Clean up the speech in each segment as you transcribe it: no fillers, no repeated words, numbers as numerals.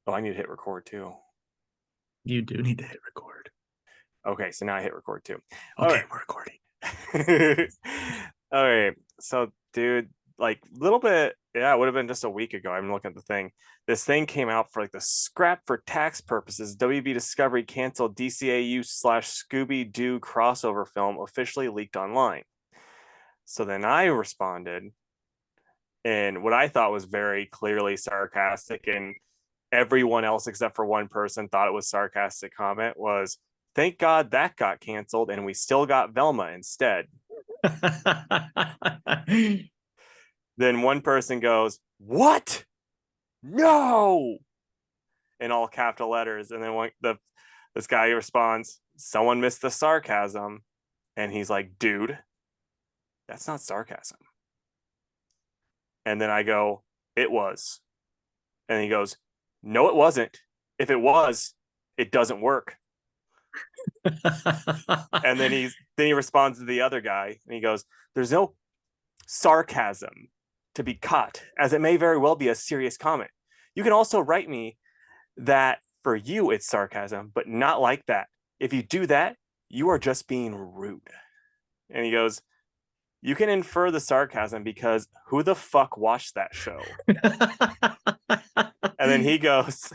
Oh, I need to hit record too. You do need to hit record. Okay, so now I hit record too. All Okay, right. we're recording. All right. So, dude, like little bit, yeah, it would have been just a week ago. I'm looking at the thing. This thing came out for like the scrap for tax purposes. WB Discovery canceled DCAU slash Scooby Doo crossover film officially leaked online. So then I responded in what I thought was very clearly sarcastic, and everyone else except for one person thought it was sarcastic comment was, thank God that got canceled and we still got Velma instead. Then one person goes, what? No, in all capital letters. And then this guy responds, someone missed the sarcasm. And he's like, dude, that's not sarcasm. And then I go, it was. And he goes, no, it wasn't. If it was, it doesn't work. And then he responds to the other guy and he goes, there's no sarcasm to be caught, as it may very well be a serious comment. You can also write me that for you it's sarcasm, but not like that. If you do that, you are just being rude. And he goes, you can infer the sarcasm because who the fuck watched that show? And then he goes,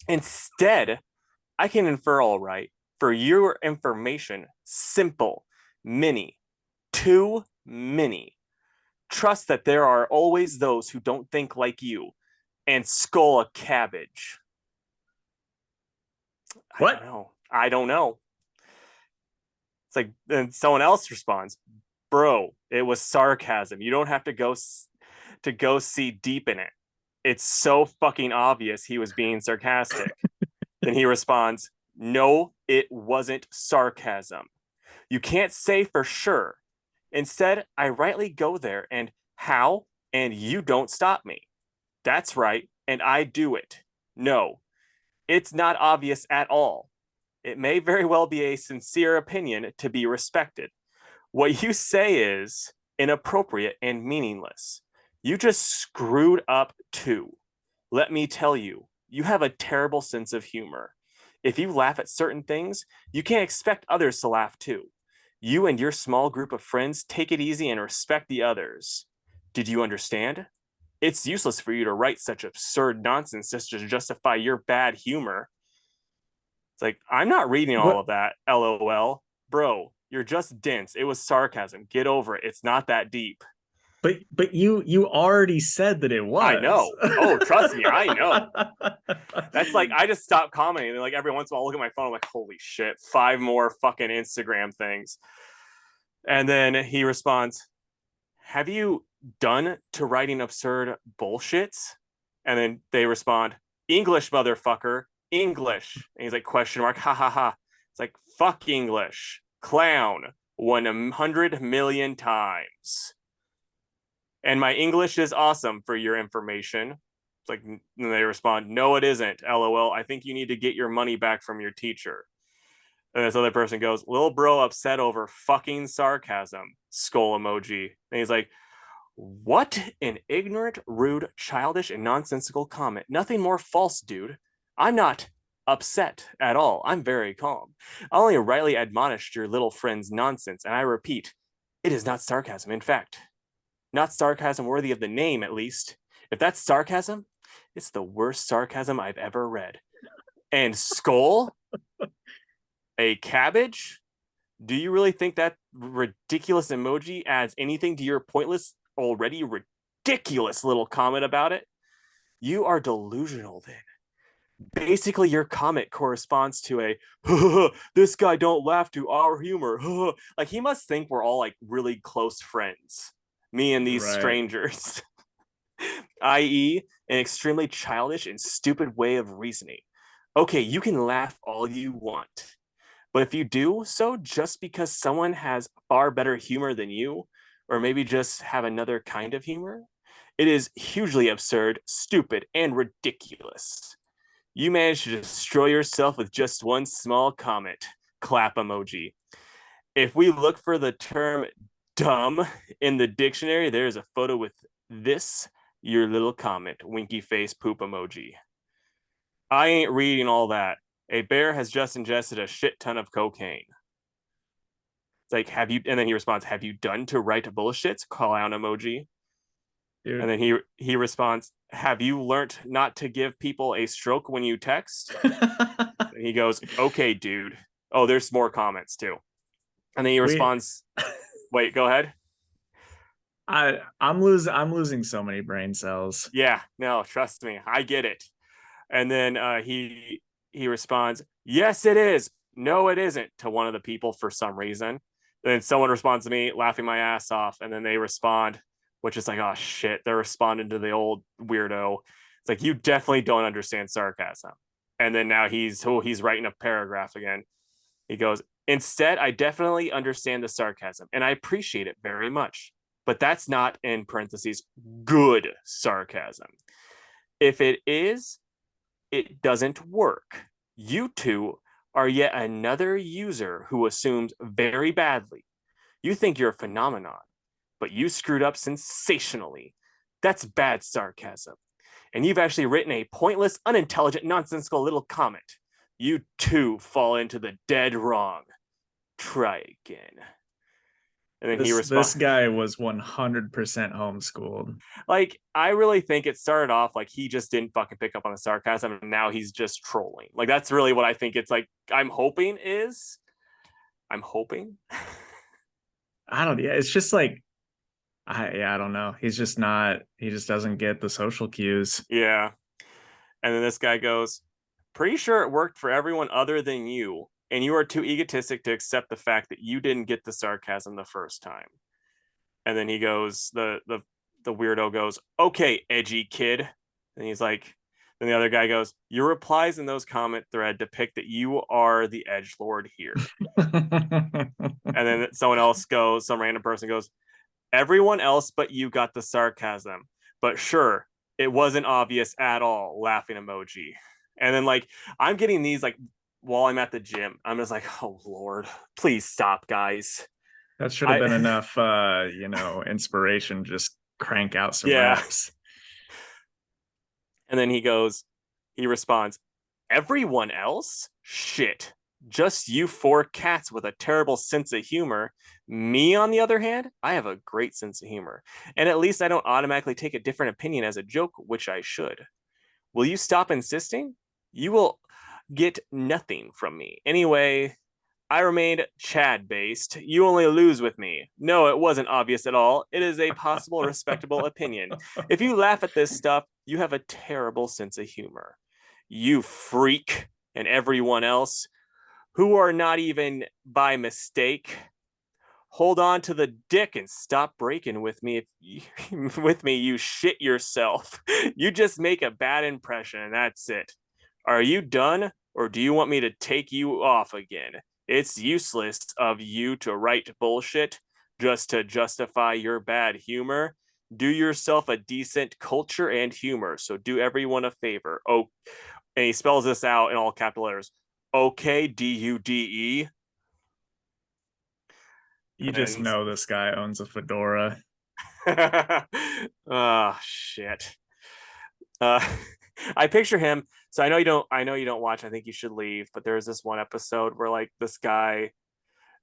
instead, I can infer all right. For your information, simple, mini, too many. Trust that there are always those who don't think like you and skull a cabbage. I What? don't know. I don't know. It's like, then someone else responds, bro, it was sarcasm. You don't have to go see deep in it. It's so fucking obvious he was being sarcastic. Then he responds, no, it wasn't sarcasm. You can't say for sure. Instead, I rightly go there and how, and you don't stop me. That's right, and I do it. No, it's not obvious at all. It may very well be a sincere opinion to be respected. What you say is inappropriate and meaningless. You just screwed up too. Let me tell you, you have a terrible sense of humor. If you laugh at certain things, you can't expect others to laugh too. You and your small group of friends take it easy and respect the others. Did you understand? It's useless for you to write such absurd nonsense just to justify your bad humor. It's like, I'm not reading all What? of that, LOL. Bro, you're just dense. It was sarcasm. Get over it. It's not that deep. But you already said that it I was. know. Oh, trust me, I know. That's like, I just stopped commenting. And like every once in a while, I look at my phone. I'm like, holy shit, 5 more fucking Instagram things. And then he responds, have you done to writing absurd bullshits? And then they respond, English, motherfucker, English. And he's like, question mark, ha ha ha. It's like, fuck English, clown, 100 million times. And my English is awesome for your information. It's like, and they respond, no, it isn't. LOL. I think you need to get your money back from your teacher. And this other person goes, little bro upset over fucking sarcasm. Skull emoji. And he's like, what an ignorant, rude, childish, and nonsensical comment. Nothing more false, dude. I'm not upset at all. I'm very calm. I only rightly admonished your little friend's nonsense, and I repeat, it is not sarcasm. In fact, not sarcasm worthy of the name, at least. If that's sarcasm, it's the worst sarcasm I've ever read. And skull, a cabbage? Do you really think that ridiculous emoji adds anything to your pointless, already ridiculous little comment about it? You are delusional then. Basically, your comment corresponds to a this guy don't laugh to our humor. Like he must think we're all like really close friends, me and these Right. strangers. I.e., an extremely childish and stupid way of reasoning. Okay, you can laugh all you want, but if you do so just because someone has far better humor than you, or maybe just have another kind of humor, it is hugely absurd, stupid, and ridiculous. You managed to destroy yourself with just one small comment. Clap emoji. If we look for the term dumb in the dictionary, there's a photo with this, your little comment, winky face poop emoji. I ain't reading all that. A bear has just ingested a shit ton of cocaine. It's like, have you? And then he responds, have you done to write bullshit? Call out emoji. Dude. And then he responds, have you learnt not to give people a stroke when you text? And he goes, okay, dude. Oh, there's more comments too. And then he responds, wait, go ahead. I'm losing so many brain cells. Yeah, no, trust me, I get it. And then he responds, yes, it is. No, it isn't, to one of the people for some reason. And then someone responds to me, laughing my ass off. And then they respond, which is like, oh shit, they're responding to the old weirdo. It's like, you definitely don't understand sarcasm. And then now he's writing a paragraph again. He goes, instead, I definitely understand the sarcasm and I appreciate it very much. But that's not, in parentheses, good sarcasm. If it is, it doesn't work. You two are yet another user who assumes very badly. You think you're a phenomenon, but you screwed up sensationally. That's bad sarcasm. And you've actually written a pointless, unintelligent, nonsensical little comment. You too fall into the dead wrong. Try again. And then he responds, this guy was 100% homeschooled. Like, I really think it started off like he just didn't fucking pick up on the sarcasm, and now he's just trolling. Like, that's really what I think it's like. I'm hoping. I don't. Yeah, it's just like, I don't know. He's just not. He just doesn't get the social cues. Yeah. And then this guy goes, pretty sure it worked for everyone other than you, and you are too egotistic to accept the fact that you didn't get the sarcasm the first time. And then he goes, the weirdo goes, okay, edgy kid. And he's like, then the other guy goes, your replies in those comment thread depict that you are the edgelord here. And then someone else goes, some random person goes, everyone else but you got the sarcasm, but sure, it wasn't obvious at all, laughing emoji. And then like, I'm getting these like while I'm at the gym. I'm just like, oh Lord, please stop, guys. That should have been enough, inspiration. Just crank out some reps. And then he responds, everyone else? Shit. Just you four cats with a terrible sense of humor. Me, on the other hand, I have a great sense of humor. And at least I don't automatically take a different opinion as a joke, which I should. Will you stop insisting? You will get nothing from me. Anyway, I remained Chad-based. You only lose with me. No, it wasn't obvious at all. It is a possible, respectable opinion. If you laugh at this stuff, you have a terrible sense of humor. You freak, and everyone else, who are not even by mistake, hold on to the dick and stop breaking with me. With me, you shit yourself. You just make a bad impression, and that's it. Are you done, or do you want me to take you off again? It's useless of you to write bullshit just to justify your bad humor. Do yourself a decent culture and humor. So do everyone a favor. Oh, and he spells this out in all capital letters. Okay, DUDE. You just know this guy owns a fedora. Oh shit. I picture him. So I know you don't watch. I think you should leave. But there's this one episode where like this guy,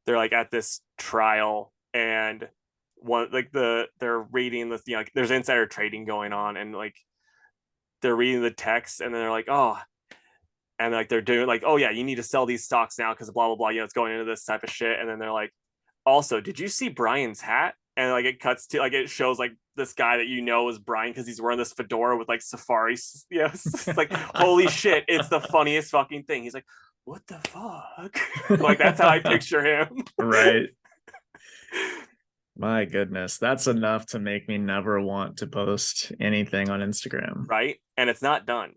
they're like at this trial, and one like they're reading this, like there's insider trading going on, and like they're reading the text, and then they're like, oh, and like they're doing like, oh yeah, you need to sell these stocks now because blah blah blah. It's going into this type of shit, and then they're like, also, did you see Brian's hat? And like it cuts to like it shows like this guy that is Brian because he's wearing this fedora with like safari. It's like, holy shit, it's the funniest fucking thing. He's like, what the fuck? Like that's how I picture him. Right. My goodness, that's enough to make me never want to post anything on Instagram. Right, and it's not done.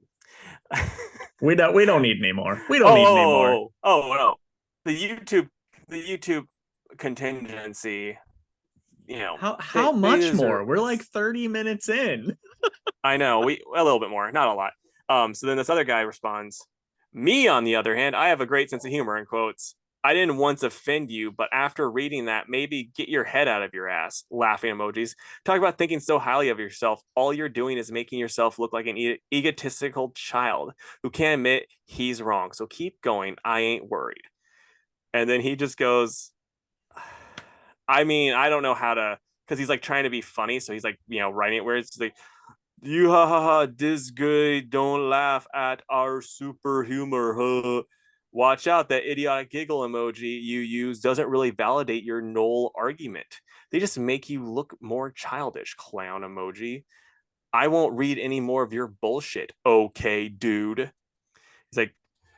We don't need any more. We don't need any more. Oh no, the YouTube contingency. How much more? We're like 30 minutes in. I know, a little bit more, not a lot. So then this other guy responds, me on the other hand, I have a great sense of humor, in quotes. I didn't once offend you, but after reading that, maybe get your head out of your ass. Laughing emojis. Talk about thinking so highly of yourself. All you're doing is making yourself look like an egotistical child who can't admit he's wrong. So keep going. I ain't worried. And then he just goes, I mean, I don't know how to, because he's like trying to be funny. So he's like, writing it where it's like, you ha ha ha, this guy don't laugh at our super humor. Huh. Watch out, that idiotic giggle emoji you use doesn't really validate your null argument. They just make you look more childish, clown emoji. I won't read any more of your bullshit. Okay, dude. He's like,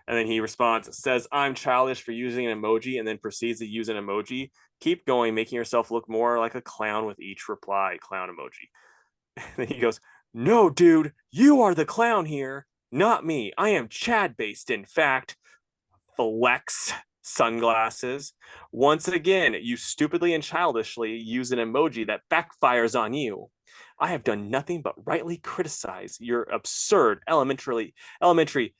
and then he responds, says, I'm childish for using an emoji, and then proceeds to use an emoji. Keep going, making yourself look more like a clown with each reply, clown emoji. And then he goes, no, dude, you are the clown here, not me. I am Chad based, in fact. Flex sunglasses. Once again, you stupidly and childishly use an emoji that backfires on you. I have done nothing but rightly criticize your absurd elementary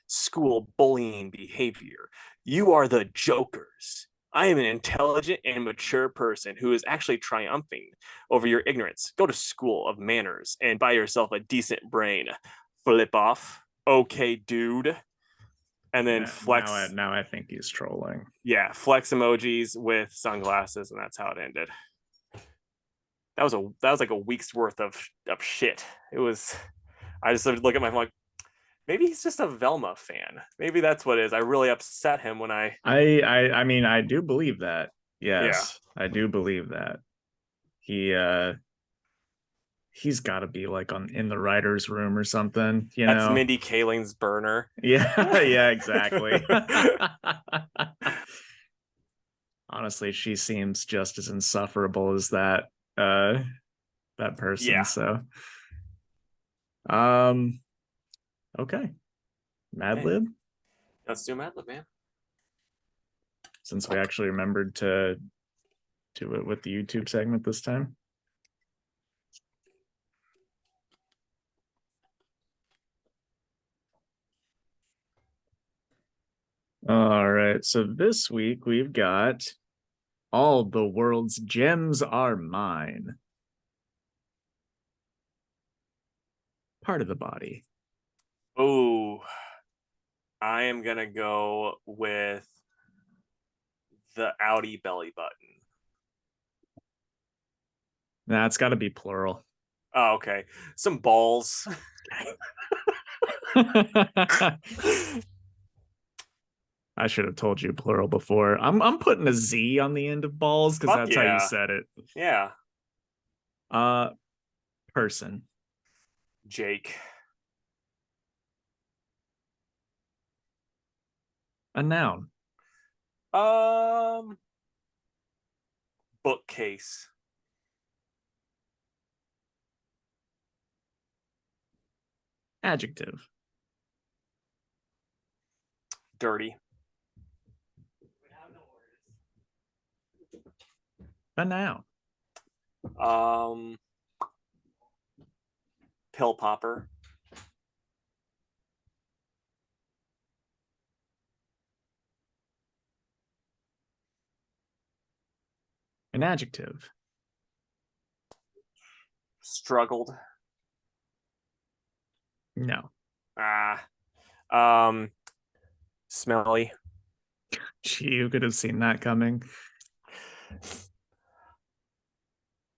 school bullying behavior. You are the jokers. I am an intelligent and mature person who is actually triumphing over your ignorance. Go to school of manners and buy yourself a decent brain. Flip off. Okay, dude. And then flex. Now I think he's trolling. Yeah, flex emojis with sunglasses, and that's how it ended. That was like a week's worth of shit. It was. I just look at my phone like, maybe he's just a Velma fan. Maybe that's what it is. I really upset him when I mean, I do believe that. Yes, yeah. I do believe that. He's got to be like in the writer's room or something, That's Mindy Kaling's burner. Yeah, yeah, exactly. Honestly, she seems just as insufferable as that person. Yeah. So okay. Mad Lib? Let's do Mad Lib, man. Since we actually remembered to do it with the YouTube segment this time. All right, so this week we've got all the world's gems are mine. Part of the body. Oh, I am gonna go with the Audi belly button. Nah, it's got to be plural. Oh, okay. Some balls. I should have told you plural before. I'm putting a Z on the end of balls because that's how you said it. Yeah. Person. Jake. A noun. Bookcase. Adjective. Dirty. A noun. Pill popper. An adjective. Struggled. No. Smelly. Gee, you could have seen that coming.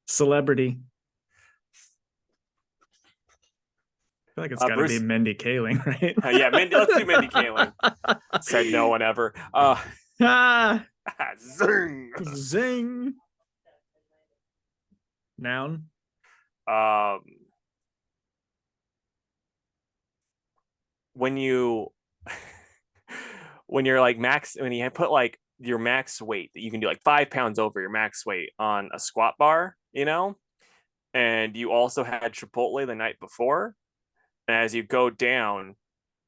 Celebrity. I feel like it's got to be Mindy Kaling, right? Yeah, let's do Mindy Kaling. Said no one ever. Zing. Zing. Noun. When you're like when you put like your max weight that you can do like 5 pounds over your max weight on a squat bar, and you also had Chipotle the night before, and as you go down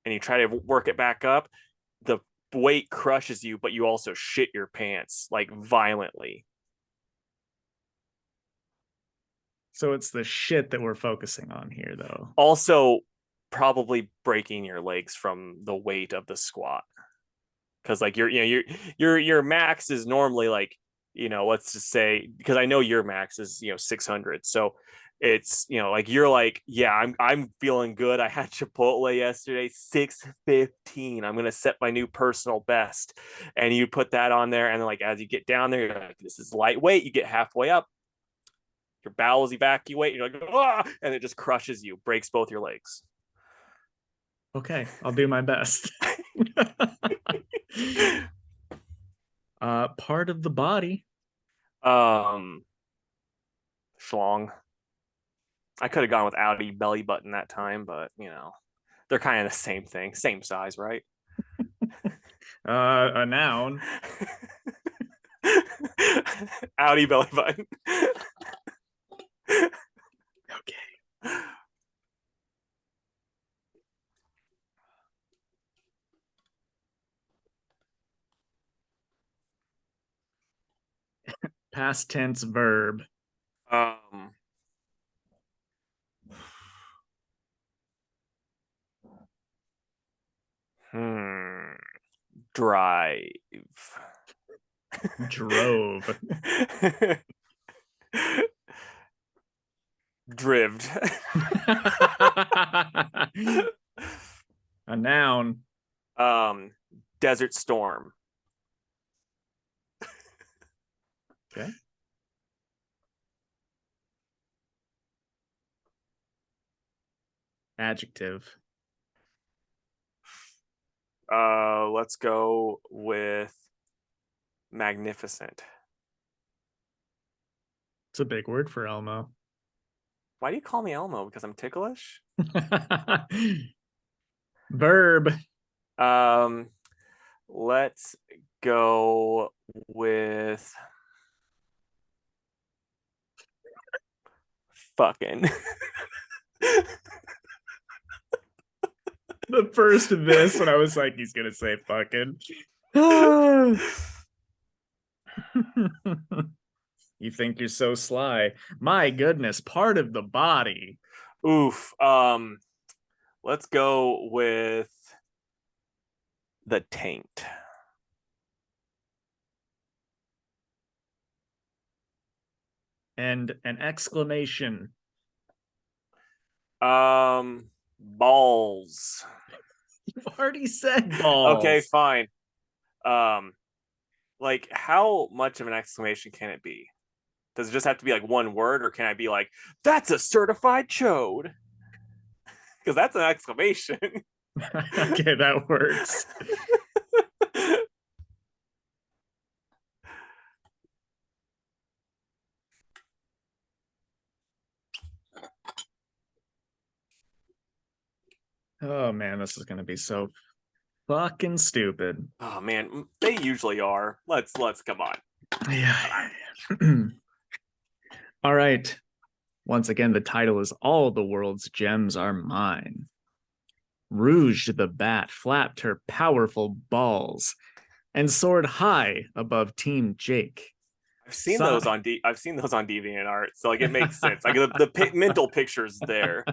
and you try to work it back up, the weight crushes you, but you also shit your pants like violently. So it's the shit that we're focusing on here, though. Also, probably breaking your legs from the weight of the squat. because like your max is normally like, let's just say, because I know your max is 600, so it's like you're like, yeah, I'm feeling good. I had Chipotle yesterday, 615. I'm gonna set my new personal best, and you put that on there, and then like as you get down there, you're like, this is lightweight. You get halfway up, your bowels evacuate, you're like, ah, and it just crushes you, breaks both your legs. Okay, I'll do my best. Part of the body. Schlong. I could have gone with Audi belly button that time, but they're kind of the same thing, same size, right? A noun. Audi belly button. Okay. Past tense verb. Drive. Drove. Drived. A noun. Desert storm. Okay. Adjective. Let's go with magnificent. It's a big word for Elmo. Why do you call me Elmo? Because I'm ticklish? Verb. Let's go with fucking. The first of this, when I was like, he's gonna say fucking. You think you're so sly. My goodness, part of the body. Oof. Let's go with the taint. And an exclamation. Balls. You've already said balls. Okay, fine. Like how much of an exclamation can it be? Does it just have to be like one word, or can I be like, that's a certified chode? Because that's an exclamation. Okay, that works. Oh man, this is gonna be so fucking stupid. Oh man, they usually are. Let's come on. Yeah. All right. Once again, the title is All the World's Gems Are Mine. Rouge the Bat flapped her powerful balls and soared high above Team Jake. I've seen those on DeviantArt, so like it makes sense. Like the mental picture's there.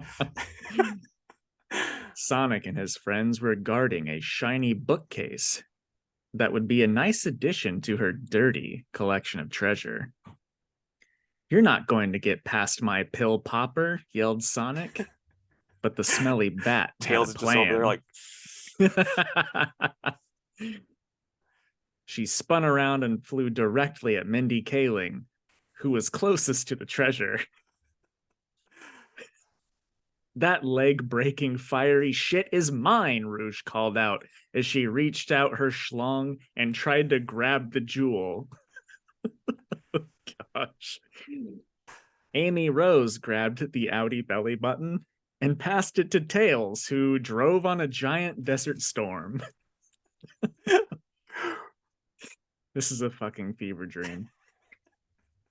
Sonic and his friends were guarding a shiny bookcase that would be a nice addition to her dirty collection of treasure. You're not going to get past my pill popper, yelled Sonic. But the smelly bat Tails had a is just over plan. there like. She spun around and flew directly at Mindy Kaling, who was closest to the treasure. That leg-breaking fiery shit is mine, Rouge called out as she reached out her schlong and tried to grab the jewel. Gosh. Amy Rose grabbed the Audi belly button and passed it to Tails, who drove on a giant desert storm. This is a fucking fever dream.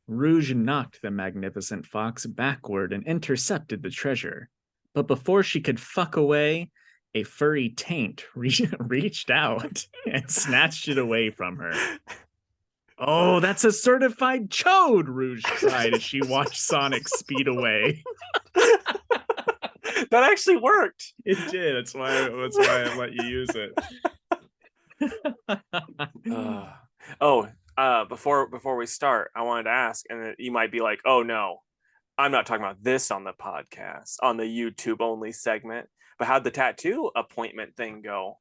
Rouge knocked the magnificent fox backward and intercepted the treasure. But before she could fuck away, a furry taint reached out and snatched it away from her. Oh, that's a certified chode, Rouge cried as she watched Sonic speed away. That actually worked. It did. That's why I let you use it. Before we start, I wanted to ask, and you might be like, "Oh no, I'm not talking about this on the podcast, on the YouTube only segment." But how'd the tattoo appointment thing go?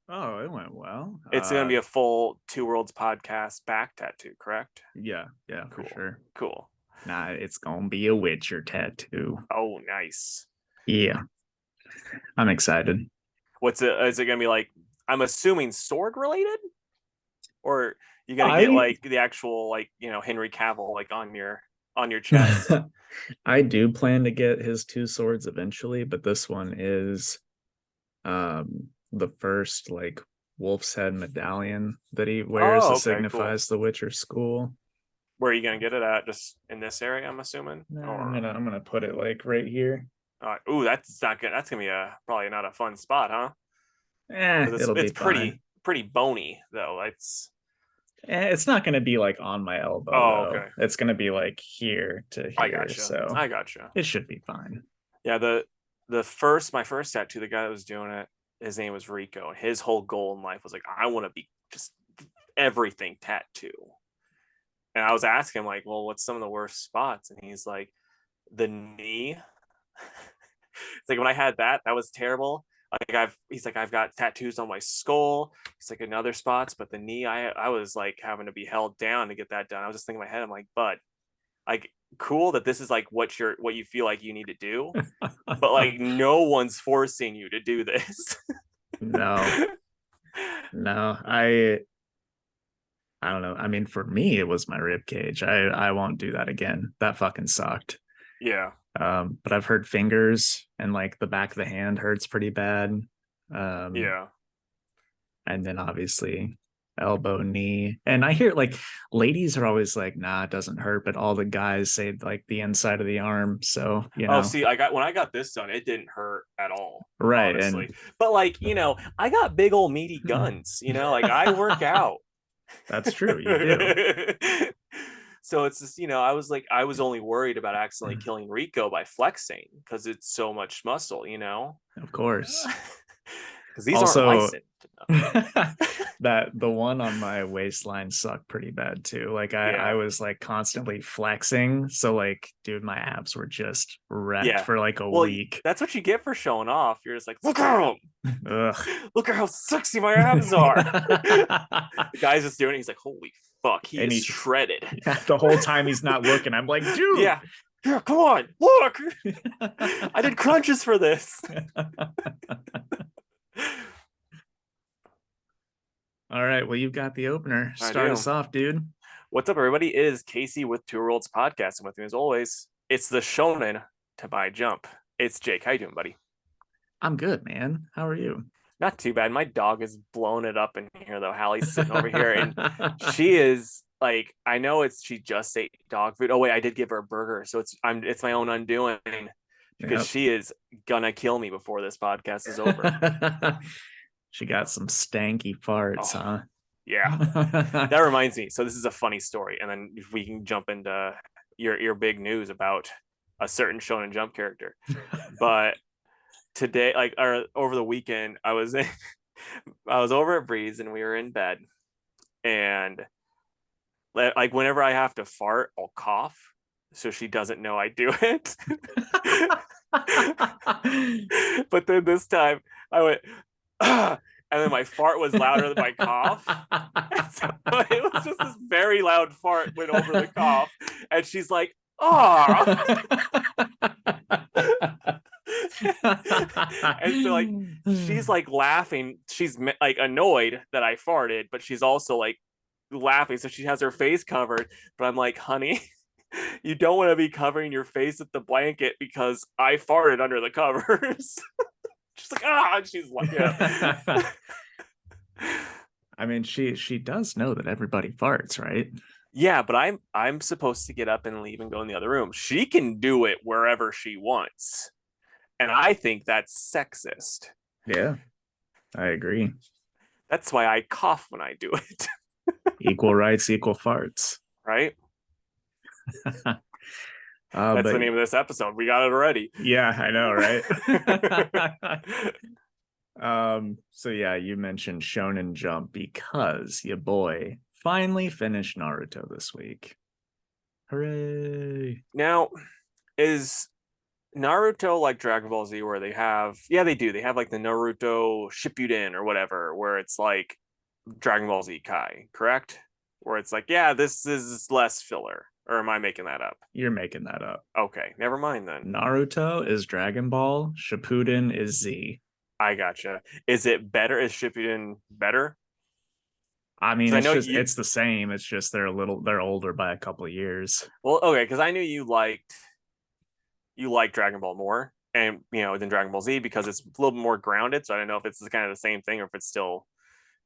Oh, it went well. It's going to be a full Two Worlds podcast back tattoo, correct? Yeah, Cool. for sure. Cool. Nah, it's gonna be a Witcher tattoo. Oh, nice. Yeah, I'm excited. What's it? Is it going to be like? I'm assuming sword related, or you going to get like the actual like Henry Cavill like on your chest? I do plan to get his two swords eventually, but this one is the first like wolf's head medallion that he wears that signifies the Witcher school. Where are you gonna get it at? Just in this area, I'm assuming. No, I'm gonna put it like right here. Ooh, that's not good. That's gonna be probably not a fun spot, huh? It'll be fine. pretty bony though. It's not gonna be like on my elbow. Oh, though. okay. It's gonna be like here to here. I gotcha. It should be fine. Yeah, my first tattoo, the guy that was doing it, his name was Rico, and his whole goal in life was like, I want to be just everything tattoo. And I was asking him like, well, what's some of the worst spots? And he's like, the knee. It's like when I had that was terrible. Like I've got tattoos on my skull. It's like in other spots, but the knee, I was like having to be held down to get that done. I was just thinking in my head, I'm like, bud, like cool that this is like what you feel like you need to do, but like no one's forcing you to do this. No, I don't know. I mean, for me, it was my rib cage. I won't do that again. That fucking sucked. Yeah. But I've heard fingers and like the back of the hand hurts pretty bad. Yeah. And then obviously elbow, knee. And I hear like ladies are always like, nah, it doesn't hurt, but all the guys say like the inside of the arm. So Oh, see, when I got this done, it didn't hurt at all. Right. Honestly. And but like, I got big old meaty guns, like I work out. That's true. You do. So it's just, I was only worried about accidentally killing Rico by flexing because it's so much muscle, Of course. Because these aren't licensed. That the one on my waistline sucked pretty bad too. Like I was like constantly flexing. So like, dude, my abs were just wrecked for like a week. That's what you get for showing off. You're just like, look at them. Look at how sexy my abs are. The guy's just doing it. He's like, holy fuck, he's shredded. The whole time he's not looking. I'm like, dude. Yeah, come on, look. I did crunches for this. All right, well, you've got the opener. Start us off, dude. What's up, everybody? It is Casey with Two Worlds Podcast, and with me, as always, it's the shonen to buy jump. It's Jake. How you doing, buddy? I'm good, man. How are you? Not too bad. My dog is blowing it up in here, though. Hallie's sitting over here, and she is like, I know she just ate dog food. Oh wait, I did give her a burger, so it's my own undoing because she is gonna kill me before this podcast is over. She got some stanky farts, huh? Yeah. That reminds me. So this is a funny story, and then if we can jump into your big news about a certain Shonen Jump character. But today, over the weekend, I was over at Breeze, and we were in bed, and like whenever I have to fart, I'll cough, so she doesn't know I do it. But then this time, I went. And then my fart was louder than my cough. So it was just this very loud fart went over the cough, and she's like, "Oh!" And so like she's like laughing. She's like annoyed that I farted, but she's also like laughing. So she has her face covered. But I'm like, honey, you don't want to be covering your face with the blanket because I farted under the covers. She's like, and she's like, yeah. I mean, she does know that everybody farts, right? Yeah, but I'm supposed to get up and leave and go in the other room. She can do it wherever she wants, and I think that's sexist. Yeah, I agree. That's why I cough when I do it. Equal rights, equal farts. Right? That's the name of this episode. We got it already. Yeah, I know, right? So yeah, you mentioned Shonen Jump because your boy finally finished Naruto this week. Hooray! Now, is Naruto like Dragon Ball Z, where they have, yeah, they do. They have like the Naruto Shippuden or whatever, where it's like Dragon Ball Z Kai, correct? Where it's like, yeah, this is less filler. Or am I making that up? You're making that up. Okay, never mind then. Naruto is Dragon Ball, Shippuden is Z. I gotcha. Is it better? Is Shippuden better? I mean, Because I know you. it's the same. It's just they're older by a couple of years. Well, okay, because I knew you liked Dragon Ball more, and than Dragon Ball Z because it's a little bit more grounded. So I don't know if it's kind of the same thing or if it's still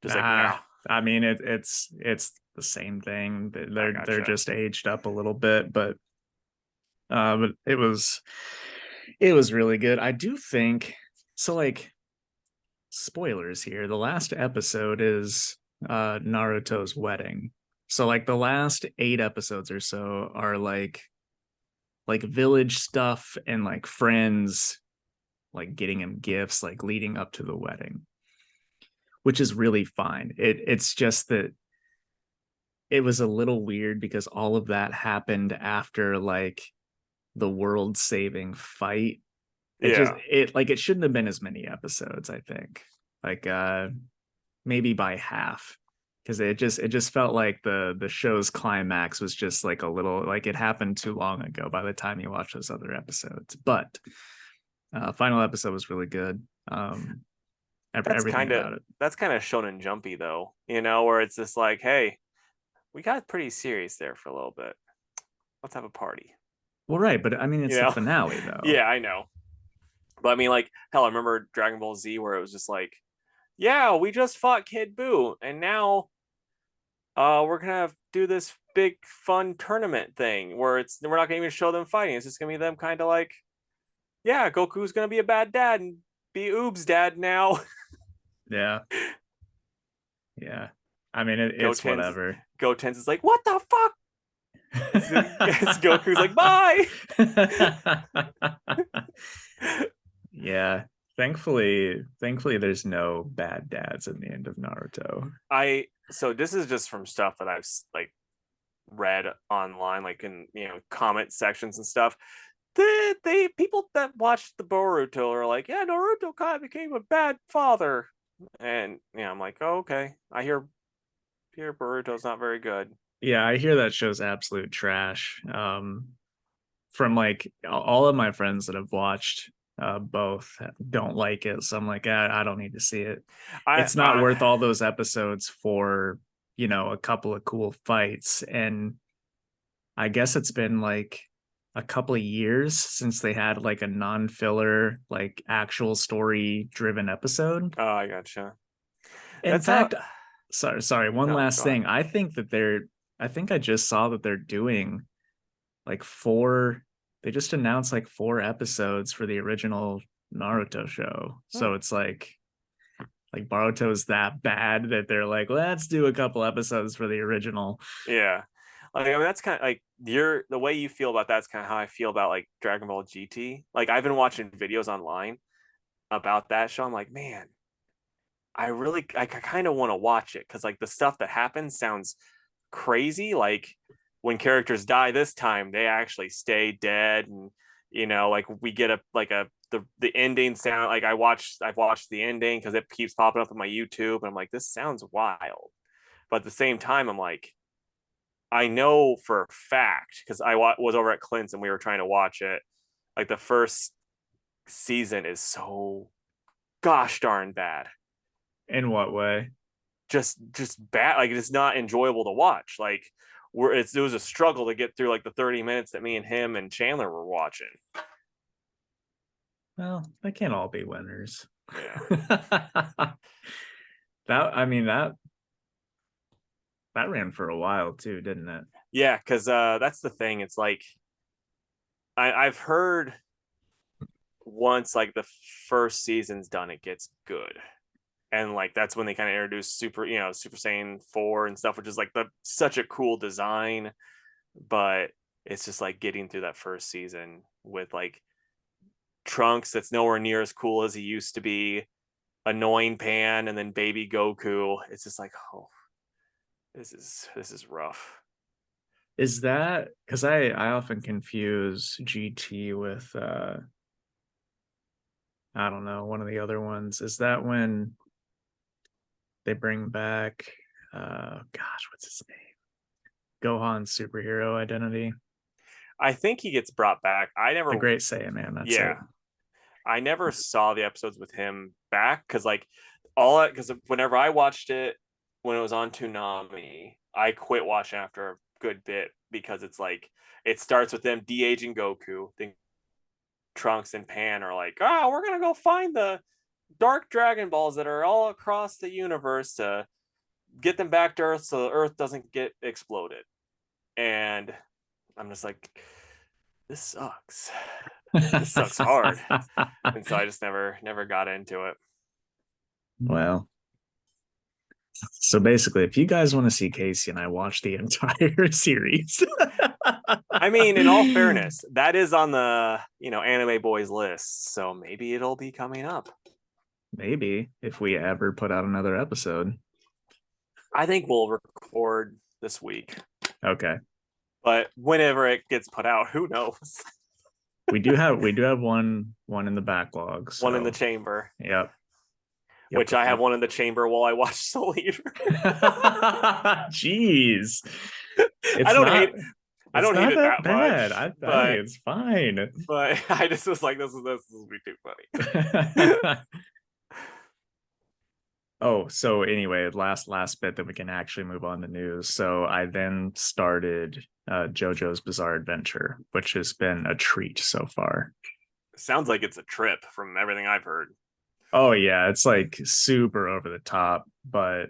just like Nah, no. I mean it's the same thing. They're Gotcha. just aged up a little bit, but it was really good. I do think so. Like spoilers here. The last episode is Naruto's wedding. So like the last 8 episodes or so are like village stuff and like friends like getting him gifts like leading up to the wedding, which is really fine. It's just that it was a little weird because all of that happened after like the world saving fight. Yeah, It shouldn't have been as many episodes, I think. Like maybe by half. Because it just felt like the show's climax was just like a little like it happened too long ago by the time you watch those other episodes. But final episode was really good. Everything about it. that's kind of shonen jumpy though, where it's just like, hey, we got pretty serious there for a little bit. Let's have a party. Well, right, but I mean it's the finale though. Yeah, I know. But I mean, like, hell, I remember Dragon Ball Z where it was just like, yeah, we just fought Kid Buu, and now we're gonna do this big fun tournament thing where we're not gonna even show them fighting. It's just gonna be them kind of like, yeah, Goku's gonna be a bad dad and be Oob's dad now. Yeah. Yeah. I mean it's whatever. Goten's is like, what the fuck? Goku's like, bye. Yeah. Thankfully there's no bad dads in the end of Naruto. So this is just from stuff that I've like read online, like in comment sections and stuff. The people that watched the Boruto are like, yeah, Naruto kind of became a bad father, and I'm like, oh, okay. I hear Boruto's not very good. Yeah, I hear that show's absolute trash. From like all of my friends that have watched both don't like it, so I'm like, I don't need to see it. It's not worth all those episodes for a couple of cool fights. And I guess it's been like a couple of years since they had like a non-filler like actual story driven episode. Oh, I gotcha. In fact, sorry, one No, last thing. I think I just saw that they're doing like 4. They just announced like 4 episodes for the original Naruto show. So it's like Boruto is that bad that they're like, let's do a couple episodes for the original. Yeah. Like, I mean, that's kind of like the way you feel about that's kind of how I feel about like Dragon Ball GT. Like, I've been watching videos online about that show. I'm like, man, I kind of want to watch it because like the stuff that happens sounds crazy. Like when characters die this time, they actually stay dead, and like we get the ending sound. Like I've watched the ending because it keeps popping up on my YouTube, and I'm like, this sounds wild. But at the same time, I'm like, I know for a fact because I was over at Clint's and we were trying to watch it. Like the first season is so gosh darn bad. In what way? Just bad. Like it's not enjoyable to watch. Like it was a struggle to get through like the 30 minutes that me and him and Chandler were watching. Well, they can't all be winners. Yeah. that ran for a while too, didn't it? Yeah, because that's the thing. It's like I've heard once like the first season's done, it gets good. And like that's when they kind of introduce Super Saiyan 4 and stuff, which is like such a cool design. But it's just like getting through that first season with like Trunks that's nowhere near as cool as he used to be. annoying Pan and then baby Goku. It's just like, oh, this is rough. Is that because I often confuse GT with I don't know, one of the other ones. Is that when they bring back gosh, what's his name? Gohan's superhero identity. I think he gets brought back. I never The Great Saiyaman, that's yeah. it. I never saw the episodes with him back because because whenever I watched it when it was on Toonami, I quit watching after a good bit because it's like it starts with them de-aging Goku. Then Trunks and Pan are like, oh, we're gonna go find the dark Dragon Balls that are all across the universe to get them back to Earth so the Earth doesn't get exploded. And I'm just like, this sucks. This sucks hard. And so I just never got into it. Well, so basically, if you guys want to see Casey and I watch the entire series, I mean, in all fairness, that is on the Anime Boys list, so maybe it'll be coming up. Maybe if we ever put out another episode. I think we'll record this week. Okay. But whenever it gets put out, who knows? we do have one in the backlog. So. One in the chamber. Yep. Which I have one in the chamber while I watch Soul Eater. Jeez. I don't hate it that bad. much. I think it's fine. But I just was like, this will be too funny. Oh, so anyway, last bit that we can actually move on to news. So I then started JoJo's Bizarre Adventure, which has been a treat so far. Sounds like it's a trip from everything I've heard. Oh yeah, it's like super over the top, but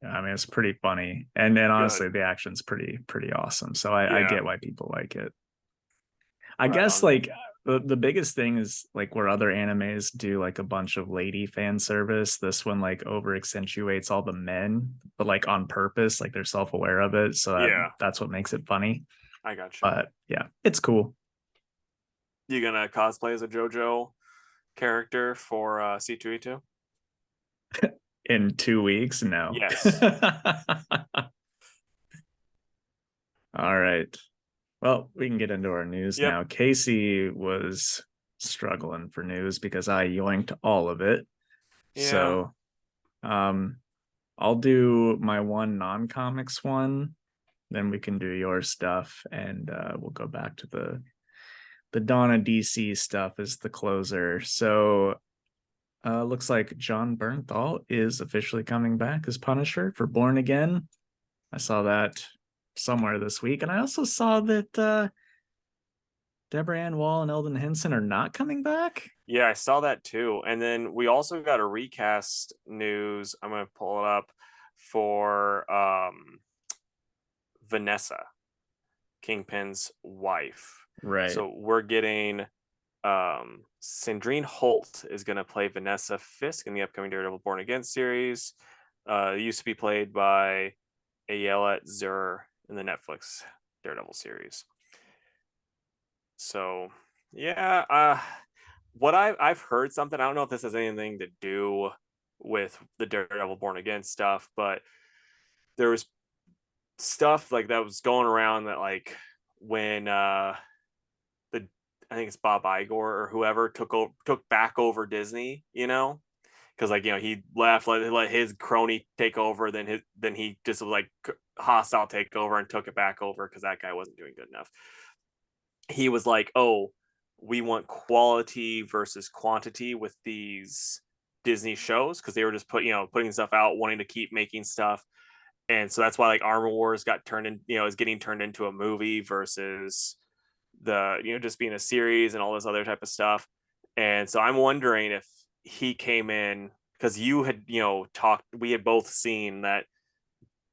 I mean it's pretty funny, and then honestly the action's pretty awesome. So I get why people like it. I guess like the biggest thing is like where other animes do like a bunch of lady fan service, this one like over accentuates all the men, but like on purpose, like they're self-aware of it. So that's what makes it funny. I got you. But yeah, it's cool. You gonna cosplay as a JoJo character for C2E2? In 2 weeks? No. Yes. All right. Well, we can get into our news now. Casey was struggling for news because I yoinked all of it. Yeah. So I'll do my one non-comics one, then we can do your stuff, and we'll go back to the Donna DC stuff as the closer. So looks like John Bernthal is officially coming back as Punisher for Born Again. I saw that somewhere this week, and I also saw that Deborah Ann Wall and Eldon Henson are not coming back. Yeah, I saw that too. And then we also got a recast news. I'm going to pull it up for Vanessa, Kingpin's wife. Right. So we're getting Sandrine Holt is going to play Vanessa Fisk in the upcoming Daredevil Born Again series. It used to be played by Ayelet Zur in the Netflix Daredevil series. So yeah, what I've heard something, I don't know if this has anything to do with the Daredevil Born Again stuff, but there was stuff like that was going around that like when I think it's Bob Iger or whoever took back over Disney, because like he left, let his crony take over, then he just was like hostile takeover and took it back over because that guy wasn't doing good enough. He was like, oh, we want quality versus quantity with these Disney shows, because they were just putting stuff out, wanting to keep making stuff. And so that's why like Armor Wars got turned in, is getting turned into a movie versus the, just being a series and all this other type of stuff. And so I'm wondering if he came in, because you had, we had both seen that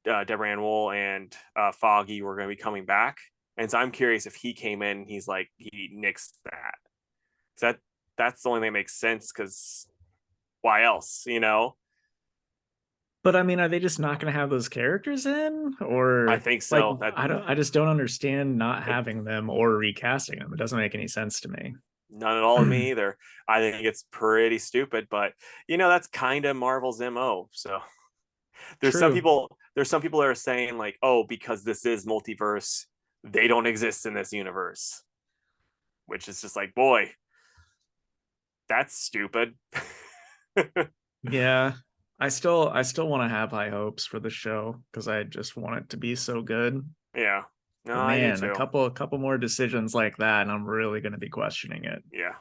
Deborah Ann Wool and Foggy were going to be coming back. And so I'm curious if he came in and he's like, he nixed that. So that's the only thing that makes sense, because why else, But I mean, are they just not going to have those characters in? Or I think so. Like, I just don't understand not having them or recasting them. It doesn't make any sense to me. None at all to me either. I think it's pretty stupid, but that's kind of Marvel's MO. So there's some True. people that are saying like, oh, because this is multiverse, they don't exist in this universe, which is just like, boy, that's stupid. Yeah. I still want to have high hopes for the show because I just want it to be so good. Yeah. No, But I do man, too. a couple more decisions like that, and I'm really gonna be questioning it. Yeah.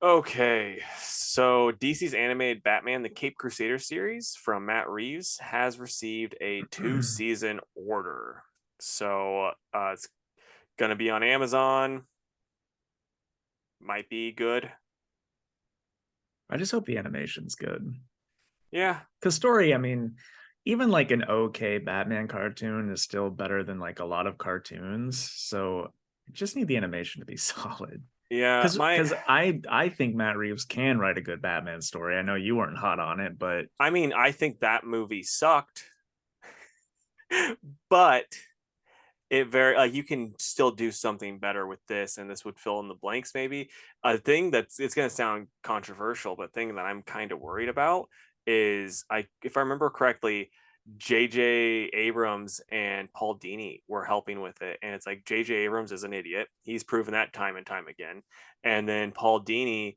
Okay, so DC's animated Batman the Cape Crusader series from Matt Reeves has received a 2-season order. So it's going to be on Amazon. Might be good. I just hope the animation's good. Yeah. Because story, I mean, even like an okay Batman cartoon is still better than like a lot of cartoons. So I just need the animation to be solid. Yeah, Because I think Matt Reeves can write a good Batman story. I know you weren't hot on it, but I mean, I think that movie sucked. But it very you can still do something better with this, and this would fill in the blanks. Maybe a thing that's, it's going to sound controversial, but thing that I'm kind of worried about is, if I remember correctly, JJ Abrams and Paul Dini were helping with it, and it's like JJ Abrams is an idiot. He's proven that time and time again. And then Paul Dini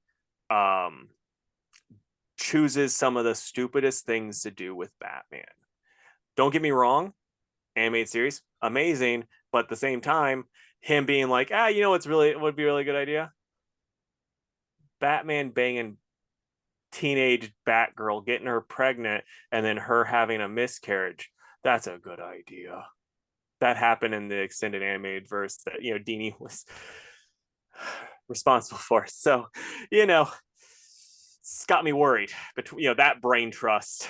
chooses some of the stupidest things to do with Batman. Don't get me wrong, animated series, amazing, but at the same time, him being like, it would be a really good idea. Batman banging teenage Batgirl, getting her pregnant, and then her having a miscarriage. That's a good idea. That happened in the extended animated verse that Dini was responsible for. So, it's got me worried between that brain trust.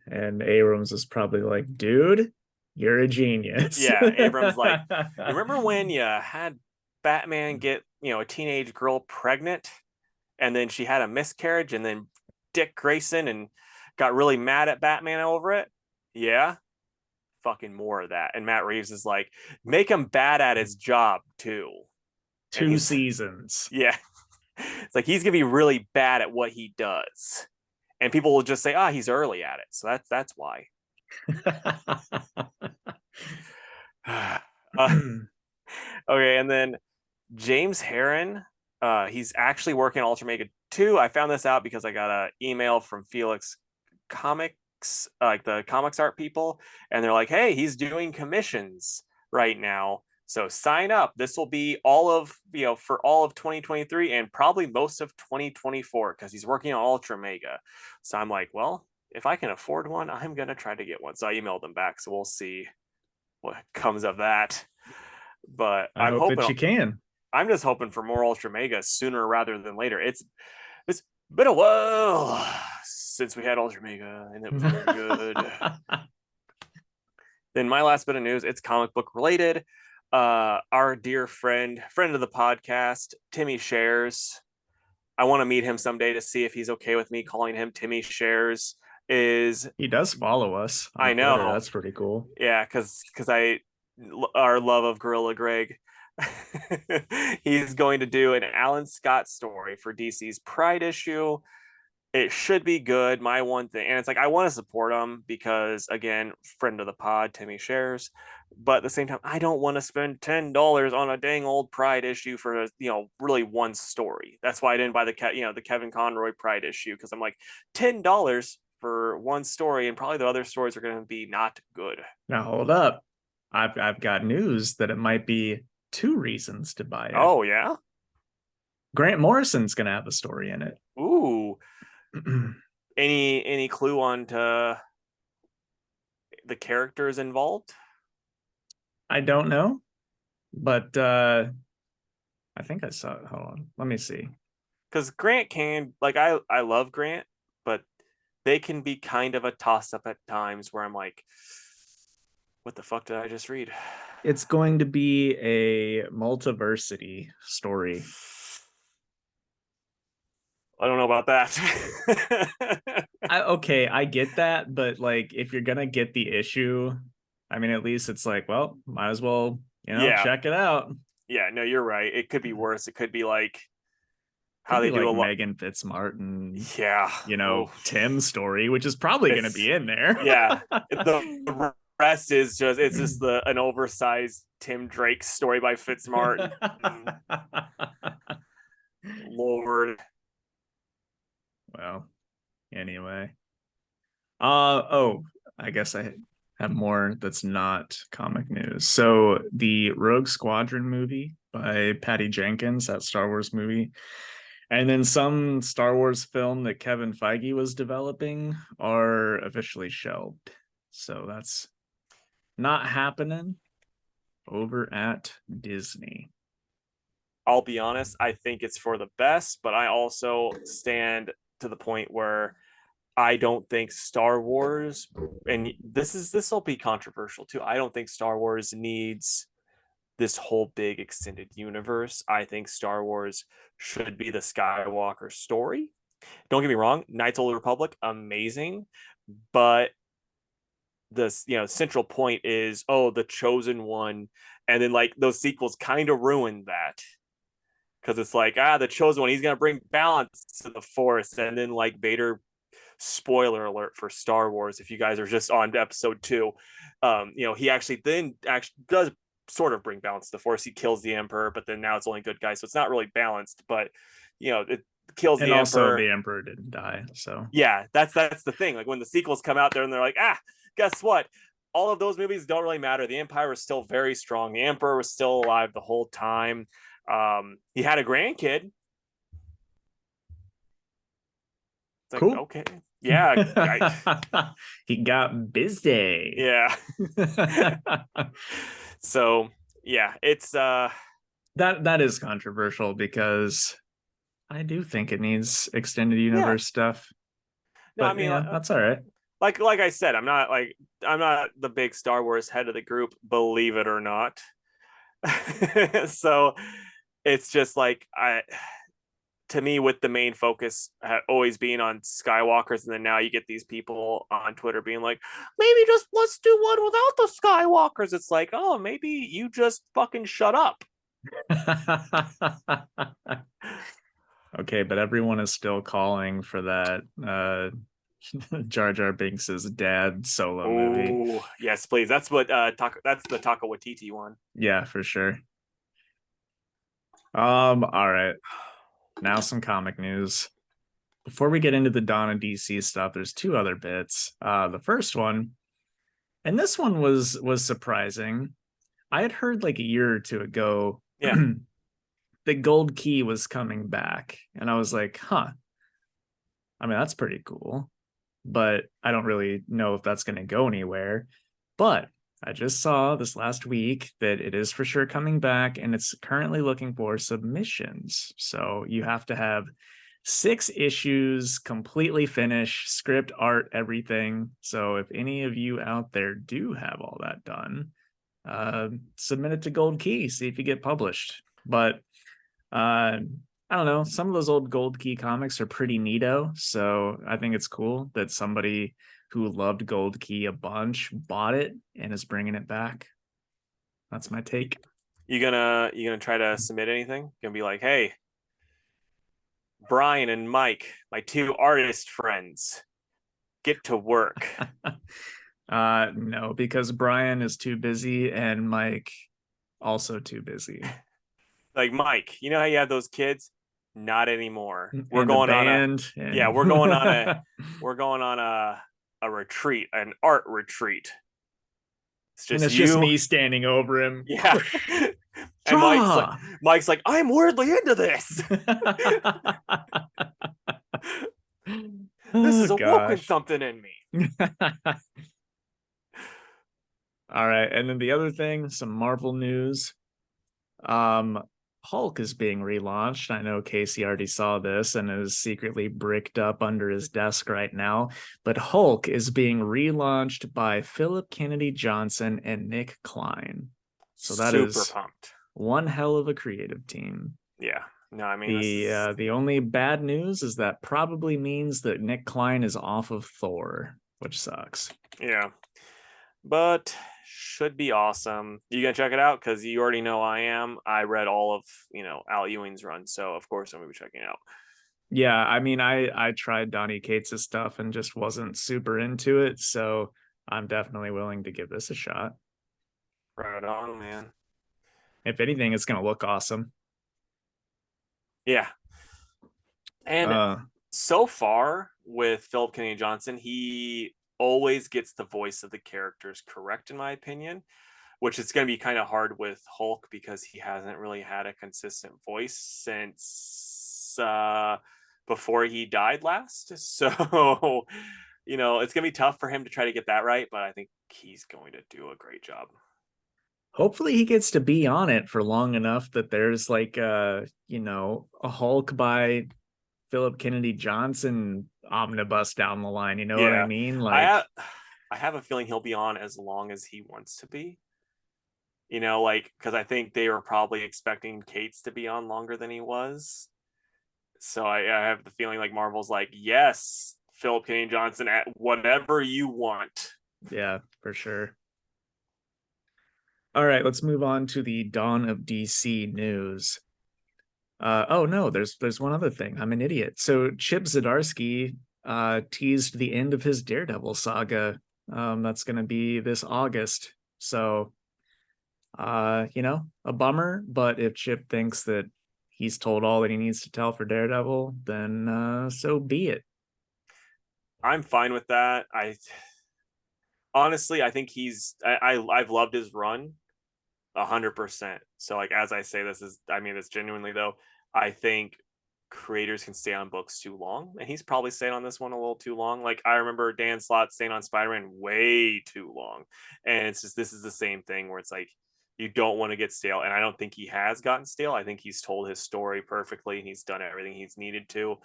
and Abrams is probably like, dude, you're a genius. Yeah, Abrams like, remember when you had Batman get a teenage girl pregnant, and then she had a miscarriage, and then Dick Grayson and got really mad at Batman over it? Yeah, fucking more of that. And Matt Reeves is like, make him bad at his job too. 2 seasons. Yeah, it's like he's gonna be really bad at what he does, and people will just say, he's early at it, so that's why. Okay, and then James Herron, he's actually working on Ultra Mega 2. I found this out because I got an email from Felix Comics, like the comics art people, and they're like, hey, he's doing commissions right now, so sign up. This will be all of for all of 2023 and probably most of 2024 because he's working on Ultra Mega. So I'm like, well, if I can afford one, I'm gonna try to get one. So I emailed them back, so we'll see what comes of that. But I hope that you can. I'm just hoping for more Ultra Mega sooner rather than later. It's been a while since we had Ultra Mega, and it was very good. Then my last bit of news, it's comic book related. Our dear friend of the podcast, Timmy Shares. I want to meet him someday to see if he's okay with me calling him Timmy Shares. He does follow us on I know Twitter. That's pretty cool. Yeah, because our love of Gorilla Greg. He's going to do an Alan Scott story for DC's Pride issue. It should be good. My one thing, and it's like, I want to support him because, again, friend of the pod, Timmy Shares. But at the same time, I don't want to spend $10 on a dang old Pride issue for really one story. That's why I didn't buy the Kevin Conroy Pride issue, because I'm like, $10 for one story, and probably the other stories are going to be not good. Now hold up, I've got news that it might be 2 reasons to buy it. Oh yeah, Grant Morrison's going to have a story in it. Ooh. Any clue on to the characters involved? I don't know, but I think I saw it. Hold on, let me see. Because Grant can, like, I love Grant, but they can be kind of a toss up at times where I'm like, what the fuck did I just read? It's going to be a multiversity story. I don't know about that. Okay, I get that, but like, if you're gonna get the issue, I mean, at least it's like, well, might as well Yeah. check it out. Yeah, no, you're right. It could be worse. It could be like how Could they be do like a lot. Megan Fitzmartin, Yeah. Oh, Tim's story, which is probably going to it's be in there. yeah. The rest is just it's just an oversized Tim Drake story by Fitzmartin. Lord. Well, anyway. I guess I have more that's not comic news. So the Rogue Squadron movie by Patty Jenkins, that Star Wars movie, and then some Star Wars film that Kevin Feige was developing are officially shelved. So that's not happening over at Disney. I'll be honest, I think it's for the best, but I also stand to the point where I don't think Star Wars, and this will be controversial too. I don't think Star Wars needs this whole big extended universe. I think Star Wars should be the Skywalker story. Don't get me wrong, Knights of the Republic, amazing, but this central point is the chosen one, and then like those sequels kind of ruined that because it's like the chosen one, he's gonna bring balance to the Force, and then like Vader. Spoiler alert for Star Wars if you guys are just on episode 2, he actually does sort of bring balance to the Force. He kills the Emperor, but then now it's only good guys, so it's not really balanced, but it kills and the also Emperor. the Emperor didn't die, so Yeah, that's the thing. Like when the sequels come out there and they're like, guess what, all of those movies don't really matter. The Empire was still very strong. The Emperor was still alive the whole time. He had a grandkid. It's like, cool. okay, yeah. He got busy. Yeah. So yeah, it's that is controversial because I do think it needs extended universe stuff. No, But I mean, that's all right. Like I said, I'm not the big Star Wars head of the group, believe it or not. So it's just like to me, with the main focus always being on Skywalkers, and then now you get these people on Twitter being like, maybe just let's do one without the Skywalkers. It's like, oh, maybe you just fucking shut up. Okay, but everyone is still calling for that Jar Jar Binks's dad solo movie. Yes, please. That's what that's the Taika Waititi one. Yeah, for sure. All right. Now some comic news. Before we get into the Dawn of DC stuff, there's 2 other bits. The first one, and this one was surprising. I had heard like a year or 2 ago, the Gold Key was coming back, and I was like, huh. I mean, that's pretty cool, but I don't really know if that's going to go anywhere. But I just saw this last week that it is for sure coming back, and it's currently looking for submissions. So you have to have 6 issues, completely finished, script, art, everything. So if any of you out there do have all that done, submit it to Gold Key, see if you get published. But I don't know, some of those old Gold Key comics are pretty neato, so I think it's cool that somebody who loved Gold Key a bunch bought it and is bringing it back. That's my take. You gonna try to submit anything? You're gonna be like, hey, Brian and Mike, my 2 artist friends, get to work. No, because Brian is too busy and Mike also too busy. Like, Mike, you know how you have those kids? Not anymore. We're going on a retreat, an art retreat. It's just me standing over him. Yeah. And Mike's like, I'm weirdly into this. This is awoken something in me. All right, and then the other thing, some Marvel news. Hulk is being relaunched. I know Casey already saw this and is secretly bricked up under his desk right now, but Hulk is being relaunched by Philip Kennedy Johnson and Nick Klein. So that is super pumped. One hell of a creative team. Yeah. No, I mean, the only bad news is that probably means that Nick Klein is off of Thor, which sucks. Yeah. But should be awesome. You gonna check it out? Because you already know I am. I read all of Al Ewing's run, so of course I'm gonna be checking it out. Yeah, I mean, I tried Donny Cates' stuff and just wasn't super into it, so I'm definitely willing to give this a shot. Right on, man. If anything, it's gonna look awesome. Yeah. And Uh, so far with Philip Kennedy Johnson, he always gets the voice of the characters correct, in my opinion, which is going to be kind of hard with Hulk because he hasn't really had a consistent voice since before he died last. So, it's going to be tough for him to try to get that right, but I think he's going to do a great job. Hopefully he gets to be on it for long enough that there's like a Hulk by Philip Kennedy Johnson omnibus down the line. You know what I Yeah. mean? I have a feeling he'll be on as long as he wants to be. Because I think they were probably expecting Cates to be on longer than he was. So I have the feeling like Marvel's like, yes, Philip Kennedy Johnson, at whatever you want. Yeah, for sure. All right, let's move on to the Dawn of DC news. Oh no, there's one other thing. I'm an idiot. So Chip Zdarsky teased the end of his Daredevil saga. That's going to be this August. So, a bummer. But if Chip thinks that he's told all that he needs to tell for Daredevil, then so be it. I'm fine with that. Honestly, I think I've loved his run 100%. So like as I say, this genuinely though. I think creators can stay on books too long, and he's probably staying on this one a little too long. Like I remember Dan Slott staying on Spider-Man way too long, and it's just this is the same thing where it's like you don't want to get stale, and I don't think he has gotten stale. I think he's told his story perfectly, and he's done everything he's needed to,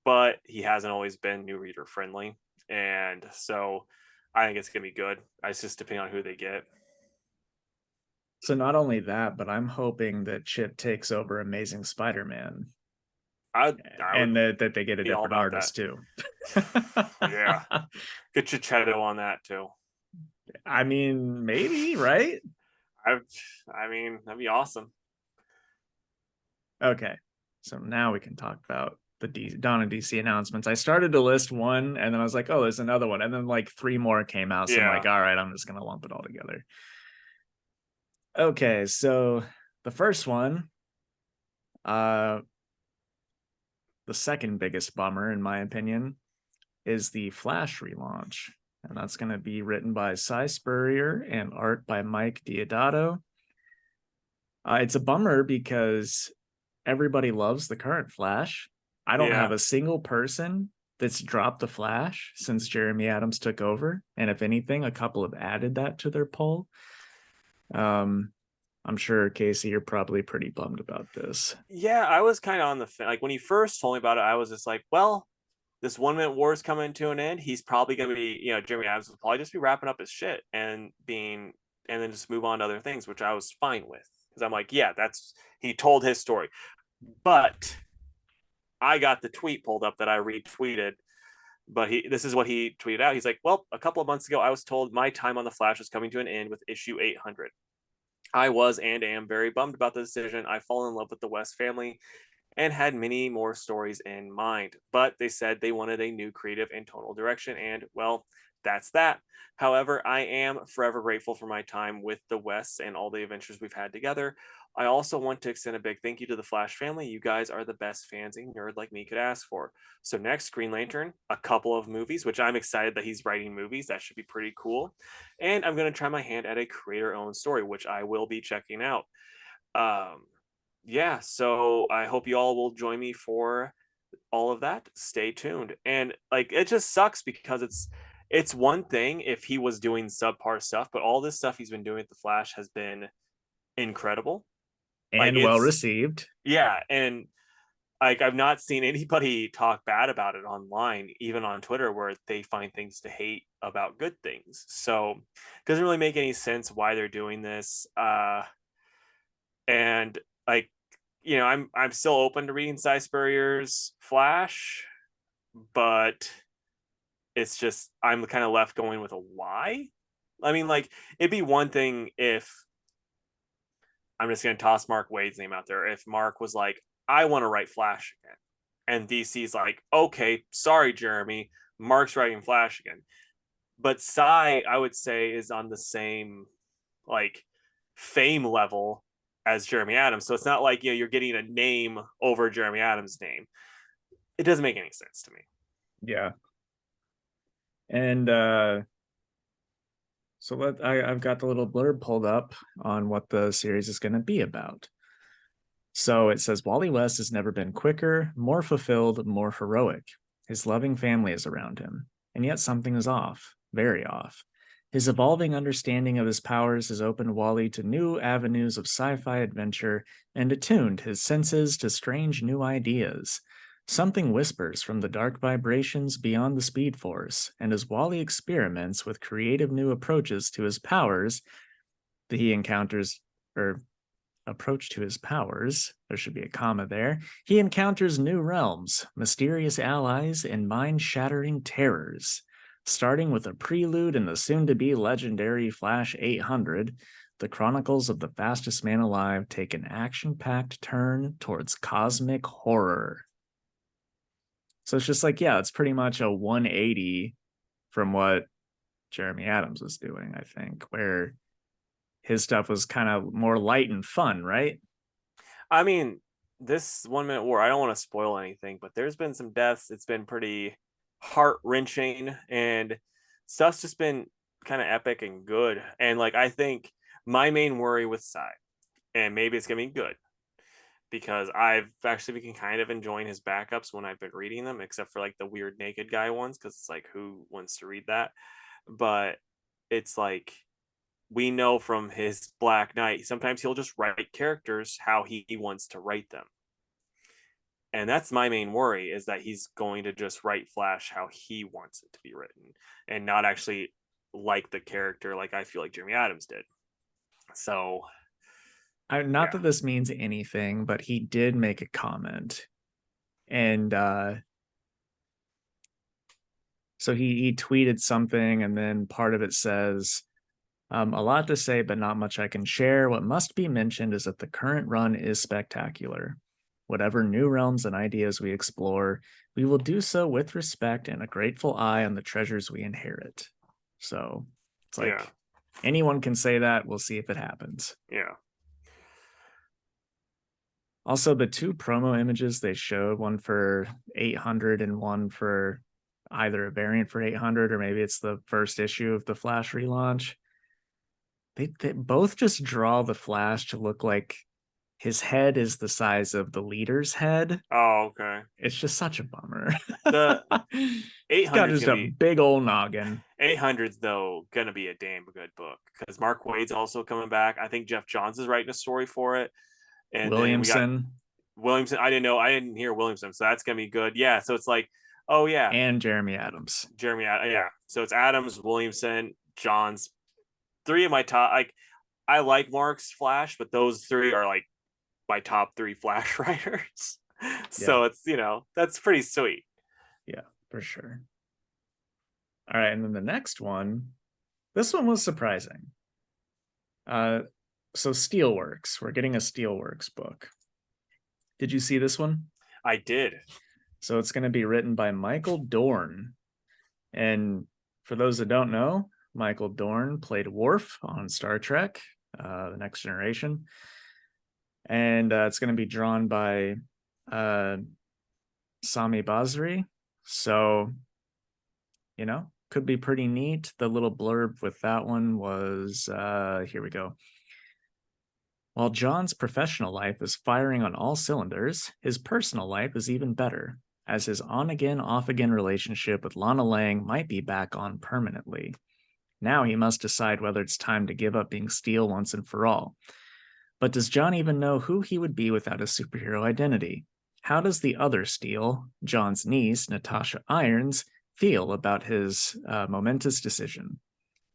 but he hasn't always been new reader friendly, and so I think it's gonna be good. It's just depending on who they get. So not only that, but I'm hoping that Chip takes over Amazing Spider-Man I and would that they get a be all different about artist that. too. Yeah, get Chichetto on that too. I mean, maybe, right? I mean, that'd be awesome. Okay, so now we can talk about the Dawn of DC announcements. I started to list one, and then I was like, oh, there's another one, and then like three more came out. So I'm like, all right, I'm just gonna lump it all together. Okay, so the first one, the second biggest bummer, in my opinion, is the Flash relaunch. And that's going to be written by Cy Spurrier and art by Mike Diodato. It's a bummer because everybody loves the current Flash. I don't have a single person that's dropped the Flash since Jeremy Adams took over. And if anything, a couple have added that to their poll. I'm sure, Casey, you're probably pretty bummed about this. Yeah, I was kind of on the like when he first told me about it, I was just like, well, this 1 minute war is coming to an end. He's probably going to be, Jeremy Adams will probably just be wrapping up his shit and then just move on to other things, which I was fine with because I'm like, yeah, he told his story. But I got the tweet pulled up that I retweeted. But this is what he tweeted out. He's like, well, a couple of months ago, I was told my time on the Flash was coming to an end with issue 800. I was and am very bummed about the decision. I fall in love with the West family and had many more stories in mind, but they said they wanted a new creative and tonal direction, and well, that's that. However, I am forever grateful for my time with the West and all the adventures we've had together. I also want to extend a big thank you to the Flash family. You guys are the best fans a nerd like me could ask for. So next, Green Lantern, a couple of movies, which I'm excited that he's writing movies. That should be pretty cool. And I'm going to try my hand at a creator-owned story, which I will be checking out. Yeah, so I hope you all will join me for all of that. Stay tuned. And like it just sucks because it's one thing if he was doing subpar stuff, but all this stuff he's been doing at the Flash has been incredible and well received. Yeah, and like I've not seen anybody talk bad about it online, even on Twitter, where they find things to hate about good things. So it doesn't really make any sense why they're doing this. And like I'm still open to reading Cy Spurrier's Flash, but it's just I'm kind of left going with a why. I mean, like, it'd be one thing if I'm just going to toss Mark Waid's name out there. If Mark was like, I want to write Flash again. And DC's like, okay, sorry, Jeremy. Mark's writing Flash again. But Cy, I would say, is on the same like fame level as Jeremy Adams. So it's not like, you're getting a name over Jeremy Adams' name. It doesn't make any sense to me. Yeah. And so I've got the little blurb pulled up on what the series is going to be about. So it says Wally West has never been quicker, more fulfilled, more heroic. His loving family is around him, and yet something is off, very off. His evolving understanding of his powers has opened Wally to new avenues of sci-fi adventure and attuned his senses to strange new ideas. Something whispers from the dark vibrations beyond the Speed Force, and as Wally experiments with creative new approaches to his powers, he encounters, or approach to his powers, there should be a comma there, he encounters new realms, mysterious allies, and mind-shattering terrors. Starting with a prelude in the soon-to-be legendary Flash 800, the Chronicles of the Fastest Man Alive take an action-packed turn towards cosmic horror. So it's just like, yeah, it's pretty much a 180 from what Jeremy Adams was doing, I think, where his stuff was kind of more light and fun, right? I mean, this 1 Minute War, I don't want to spoil anything, but there's been some deaths. It's been pretty heart-wrenching, and stuff's just been kind of epic and good. And like, I think my main worry with Cy, and maybe it's gonna be good, because I've actually been kind of enjoying his backups when I've been reading them, except for like the weird naked guy ones, because it's like, who wants to read that? But it's like, we know from his Black Knight, sometimes he'll just write characters how he wants to write them. And that's my main worry, is that he's going to just write Flash how he wants it to be written, and not actually like the character like I feel like Jeremy Adams did. So Not that this means anything, but he did make a comment. And so he tweeted something, and then part of it says, a lot to say, but not much I can share. What must be mentioned is that the current run is spectacular. Whatever new realms and ideas we explore, we will do so with respect and a grateful eye on the treasures we inherit. So it's like, anyone can say that. We'll see if it happens. Yeah. Also, the two promo images they showed, one for 800 and one for either a variant for 800, or maybe it's the first issue of the Flash relaunch. They both just draw the Flash to look like his head is the size of the leader's head. Oh, okay. It's just such a bummer. The 800 just a big old noggin. 800's though gonna be a damn good book, because Mark Waid's also coming back. I think Jeff Johns is writing a story for it. And Williamson. Then we got Williamson. I didn't hear Williamson, so that's gonna be good. Yeah. So it's like, oh yeah. And Jeremy Adams. Yeah. So it's Adams, Williamson, Johns. Three of my top. I like Mark's Flash, but those three are like my top three Flash writers. So it's, that's pretty sweet. Yeah, for sure. All right, and then the next one, this one was surprising. So Steelworks, we're getting a Steelworks book. Did you see this one? I did. So it's going to be written by Michael Dorn. And for those that don't know, Michael Dorn played Worf on Star Trek, The Next Generation. And it's going to be drawn by Sami Basri. So, could be pretty neat. The little blurb with that one was, here we go. While John's professional life is firing on all cylinders, his personal life is even better, as his on-again, off-again relationship with Lana Lang might be back on permanently. Now he must decide whether it's time to give up being Steel once and for all. But does John even know who he would be without a superhero identity? How does the other Steel, John's niece, Natasha Irons, feel about his momentous decision?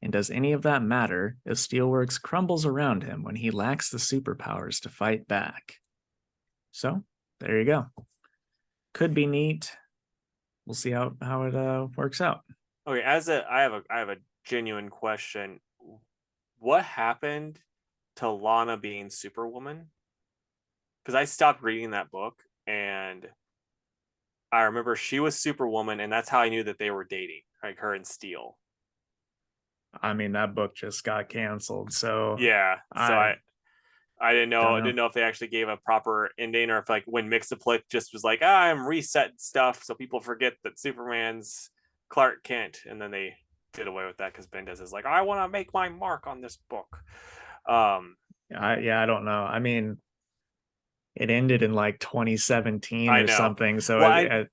And does any of that matter if Steelworks crumbles around him when he lacks the superpowers to fight back? So, there you go. Could be neat. We'll see how it works out. Okay, I have a genuine question. what happened to Lana being Superwoman? Because I stopped reading that book, and I remember she was Superwoman, and that's how I knew that they were dating, like her and Steel. I mean, that book just got canceled, so Yeah, so I I didn't know. don't I know. didn't know if they actually gave a proper ending, or if like when Mixaplick just was like, ah, I'm resetting stuff so people forget that Superman's Clark Kent, and then they did away with that because Bendis is like, I want to make my mark on this book. Um, I don't know. I mean, it ended in like 2017 I or know. something, so Well,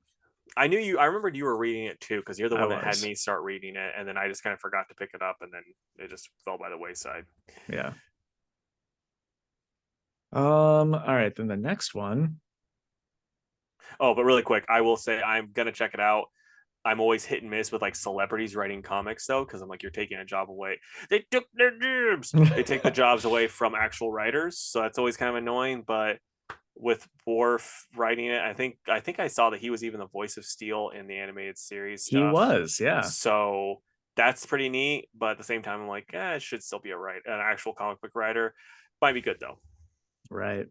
I knew you. I remembered you were reading it too because you're the I one that had was. me start reading it, and then I just kind of forgot to pick it up, and then it just fell by the wayside. Yeah. All right, then the next one. Oh, but really quick, I will say I'm gonna check it out. I'm always hit and miss with like celebrities writing comics though, because I'm like, you're taking a job away. They took their jobs. They take the jobs away from actual writers, so that's always kind of annoying. But with Worf writing it, I think I saw that he was even the voice of Steel in the animated series He stuff. was, yeah. So that's pretty neat. But at the same time, I'm like, it should still be an actual comic book writer. Might be good though. Right.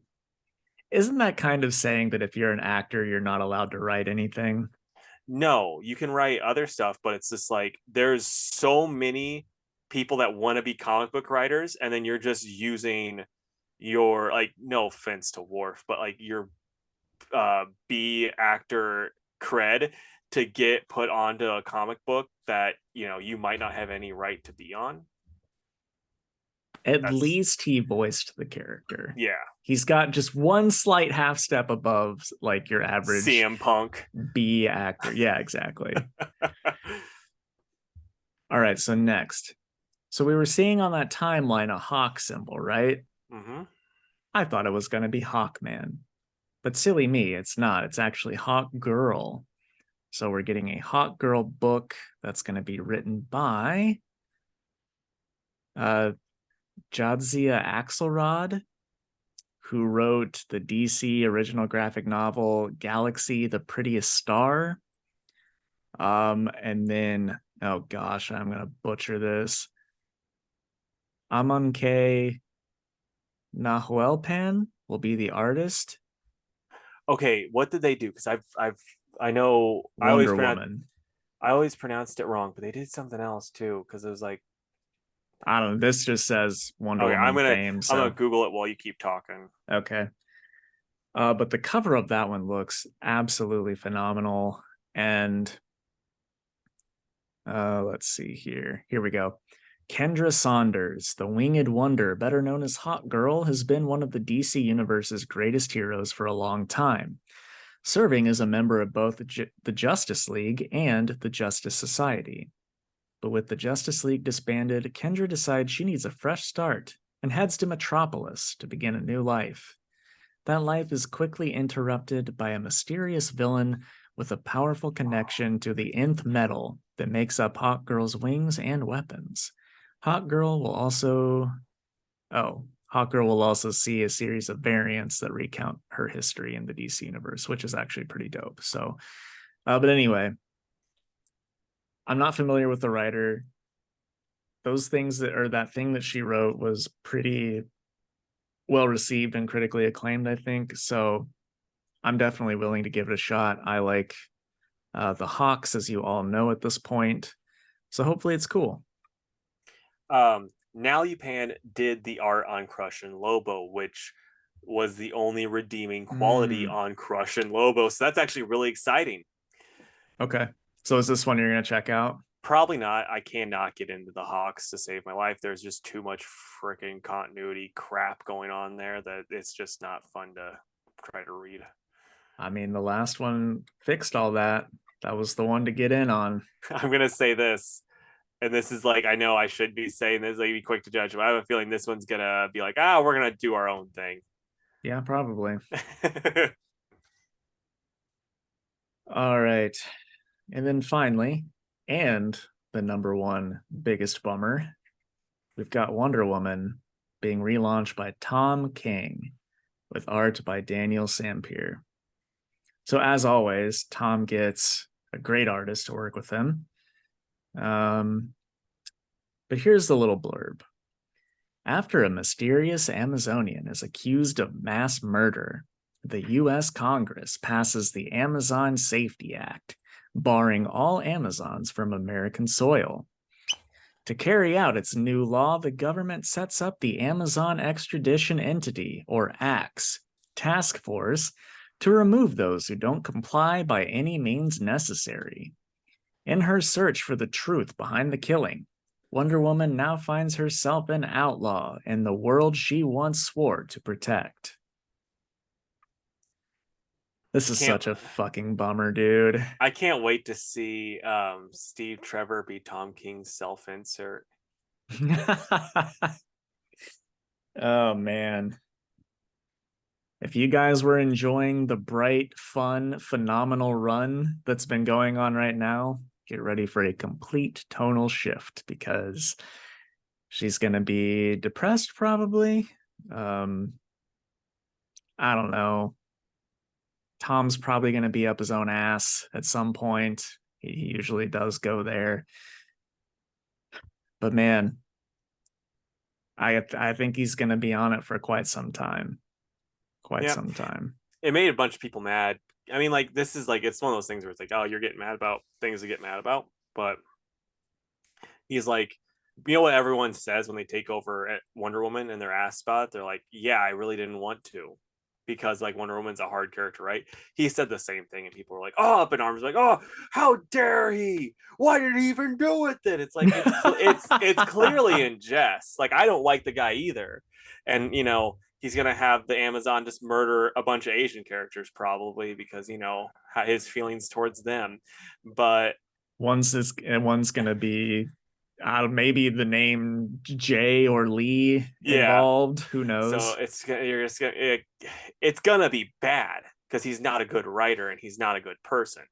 Isn't that kind of saying that if you're an actor, you're not allowed to write anything? No, you can write other stuff, but it's just like there's so many people that want to be comic book writers, and then you're just using your, like, no offense to Worf, but like your B actor cred to get put onto a comic book that you might not have any right to be on. At That's least he voiced the character. Yeah, He's got just one slight half step above like your average CM Punk. B actor. Yeah, exactly. All right, so next. So we were seeing on that timeline a hawk symbol, right? Mm-hmm. I thought it was going to be Hawkman. But silly me, it's not. It's actually Hawk Girl. So we're getting a Hawk Girl book that's going to be written by Jadzia Axelrod, who wrote the DC original graphic novel Galaxy, the Prettiest Star. And then, oh gosh, I'm going to butcher this. Amanke Nahuelpan will be the artist. Okay, what did they do? Because I know Wonder Woman. I always pronounced it wrong, but they did something else too. Because it was like, I don't know. This just says Wonder okay, Woman fame. I'm gonna So, Google it while you keep talking. okay. But the cover of that one looks absolutely phenomenal. And let's see here. Here we go. Kendra Saunders, the winged wonder, better known as Hawk Girl, has been one of the DC Universe's greatest heroes for a long time, serving as a member of both the Justice League and the Justice Society. But with the Justice League disbanded, Kendra decides she needs a fresh start and heads to Metropolis to begin a new life. That life is quickly interrupted by a mysterious villain with a powerful connection to the nth metal that makes up Hawk Girl's wings and weapons. Hawk Girl will also see a series of variants that recount her history in the DC universe, which is actually pretty dope. So, but anyway, I'm not familiar with the writer. That thing that she wrote was pretty well received and critically acclaimed, I think. So I'm definitely willing to give it a shot. I like the Hawks, as you all know at this point. So hopefully it's cool. Now Yupan did the art on Crush and Lobo, which was the only redeeming quality on Crush and Lobo. So that's actually really exciting. Okay. So is this one you're going to check out? Probably not. I cannot get into the Hawks to save my life. There's just too much freaking continuity crap going on there that it's just not fun to try to read. I mean, the last one fixed all that. That was the one to get in on. I'm going to say this, and this is like, I know I should be saying this, like, be quick to judge, but I have a feeling this one's going to be like, we're going to do our own thing. Yeah, probably. All right. And then finally, and the number one biggest bummer, we've got Wonder Woman being relaunched by Tom King with art by Daniel Sampier. So as always, Tom gets a great artist to work with him. But here's the little blurb. After a mysterious Amazonian is accused of mass murder, the U.S. Congress passes the Amazon Safety Act, barring all Amazons from American soil. To carry out its new law, the government sets up the Amazon Extradition Entity, or AXE, task force to remove those who don't comply by any means necessary. In her search for the truth behind the killing, Wonder Woman now finds herself an outlaw in the world she once swore to protect. This is such a fucking bummer, dude. I can't wait to see Steve Trevor be Tom King's self-insert. Oh, man. If you guys were enjoying the bright, fun, phenomenal run that's been going on right now, get ready for a complete tonal shift because she's going to be depressed probably. I don't know. Tom's probably going to be up his own ass at some point. He usually does go there. But man, I think he's going to be on it for quite some time. Some time. It made a bunch of people mad. I mean, like, this is like, it's one of those things where it's like, oh, you're getting mad about things to get mad about. But he's like, you know what everyone says when they take over at Wonder Woman and they're asked about it? They're like, yeah, I really didn't want to, because like Wonder Woman's a hard character, right? He said the same thing, and people were like, oh, up in arms, like, oh, how dare he? Why did he even do it? It's like it's clearly in jest. Like, I don't like the guy either, and you know, he's gonna have the Amazon just murder a bunch of Asian characters probably because, you know, his feelings towards them. But one's gonna be maybe the name Jay or Lee involved. Who knows? So it's gonna be bad because he's not a good writer and he's not a good person.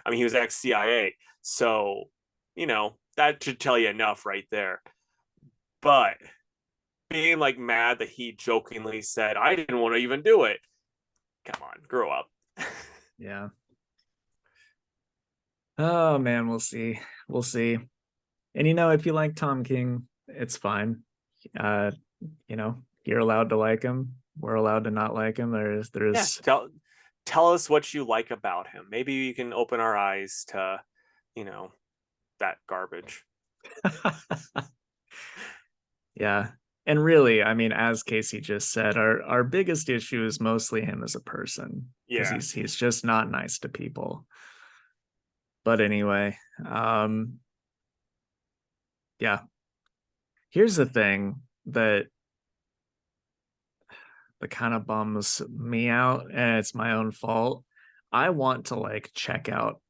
I mean, he was ex-CIA, so you know that should tell you enough right there. But being like mad that he jokingly said, I didn't want to even do it. Come on, grow up. Yeah. Oh man, we'll see. We'll see. And you know, if you like Tom King, it's fine. You know, you're allowed to like him. We're allowed to not like him. There's tell us what you like about him. Maybe you can open our eyes to, you know, that garbage. Yeah. And really, I mean, as Casey just said, our biggest issue is mostly him as a person. Yeah. He's just not nice to people. But anyway, yeah. Here's the thing that kind of bums me out, and it's my own fault. I want to like check out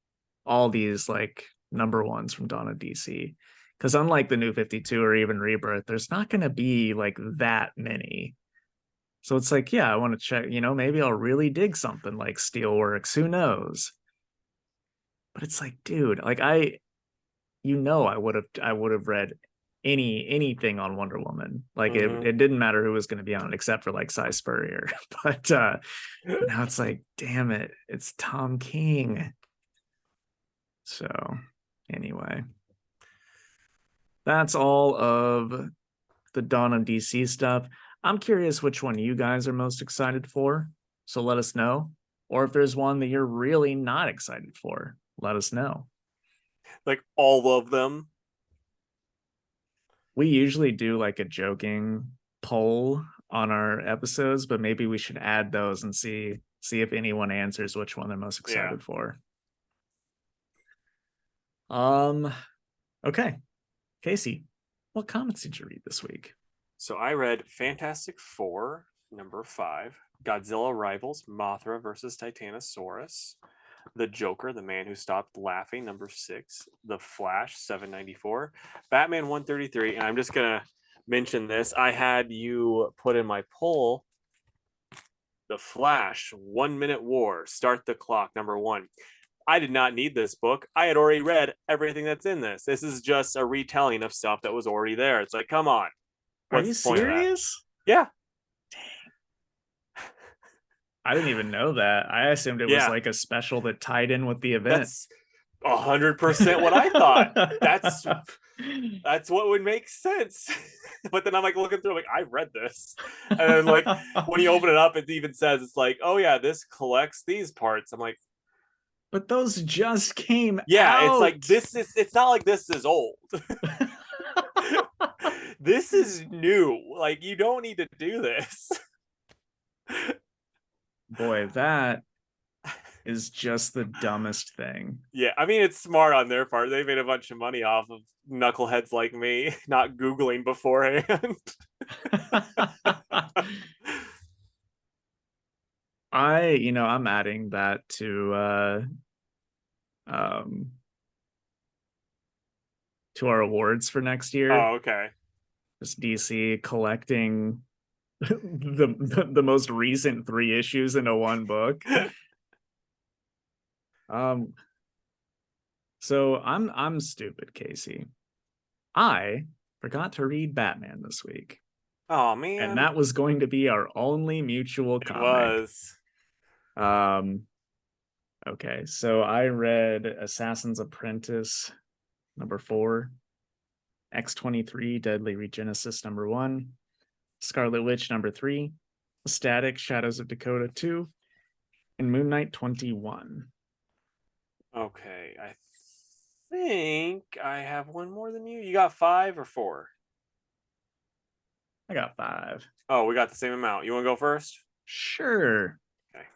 all these like number ones from Dawn of DC, because unlike the New 52 or even Rebirth, there's not going to be like that many. So it's like, yeah, I want to check, you know, maybe I'll really dig something like Steelworks, who knows? But it's like, dude, like I would have read anything on Wonder Woman. Like it didn't matter who was going to be on it except for like Cy Spurrier. But now it's like, damn it, it's Tom King. So anyway, that's all of the Dawn of DC stuff. I'm curious which one you guys are most excited for. So let us know. Or if there's one that you're really not excited for, let us know. Like all of them. We usually do like a joking poll on our episodes, but maybe we should add those and see if anyone answers which one they're most excited for. Okay. Casey, what comics did you read this week? So I read Fantastic Four, #5, Godzilla Rivals, Mothra versus Titanosaurus, The Joker, The Man Who Stopped Laughing, #6, The Flash, 794, Batman 133, and I'm just gonna mention this. I had you put in my poll, The Flash, 1 Minute War, Start the Clock, #1. I did not need this book. I had already read everything that's in this. This is just a retelling of stuff that was already there. It's like, come on. Are you serious? Yeah. Dang. I didn't even know that. I assumed it was like a special that tied in with the event. That's 100% what I thought. That's what would make sense. But then I'm like looking through, like, I've read this. And then like when you open it up, it even says it's like, oh yeah, this collects these parts. I'm like, But those just came yeah, it's out. like it's not like this is old. This is new. Like, you don't need to do this. Boy, that is just the dumbest thing. Yeah, I mean, it's smart on their part. They made a bunch of money off of knuckleheads like me not Googling beforehand. I'm adding that um to our awards for next year. Oh, okay. Just DC collecting the most recent 3 issues into one book. So I'm stupid, Casey. I forgot to read Batman this week. Oh man. And that was going to be our only mutual it comic. was. Okay, so I read Assassin's Apprentice number 4, X-23 Deadly Regenesis number 1, Scarlet Witch number 3, Static Shadows of Dakota 2, and Moon Knight 21. Okay, I think I have one more than you. You got 5 or 4? I got 5. Oh, we got the same amount. You want to go first? Sure. Okay.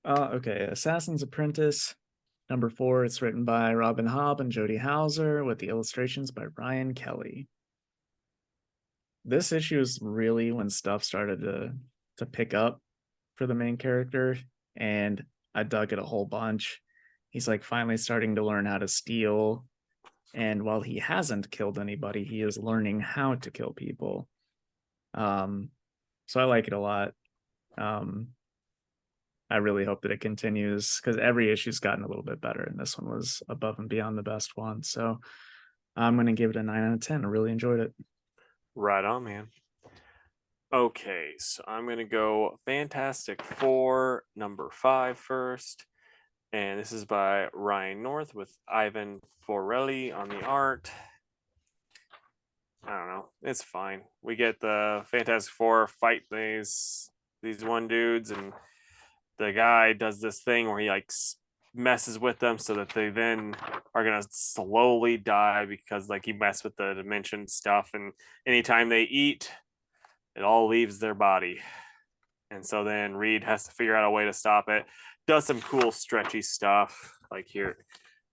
Okay, Assassin's Apprentice number 4. It's written by Robin Hobb and Jody Hauser with the illustrations by Ryan Kelly. This issue is really when stuff started to pick up for the main character, and I dug it a whole bunch. He's like finally starting to learn how to steal, and while he hasn't killed anybody, he is learning how to kill people. So I like it a lot. I really hope that it continues because every issue's gotten a little bit better, and this one was above and beyond the best one. So I'm going to give it a 9 out of 10. I really enjoyed it. Right on, man. Okay, so I'm going to go Fantastic Four number 5 first. And this is by Ryan North with Ivan Forelli on the art. I don't know. It's fine. We get the Fantastic Four fight these one dudes, and the guy does this thing where he like messes with them so that they then are gonna slowly die because like he messed with the dimension stuff, and anytime they eat, it all leaves their body. And so then Reed has to figure out a way to stop it. Does some cool stretchy stuff. Like here,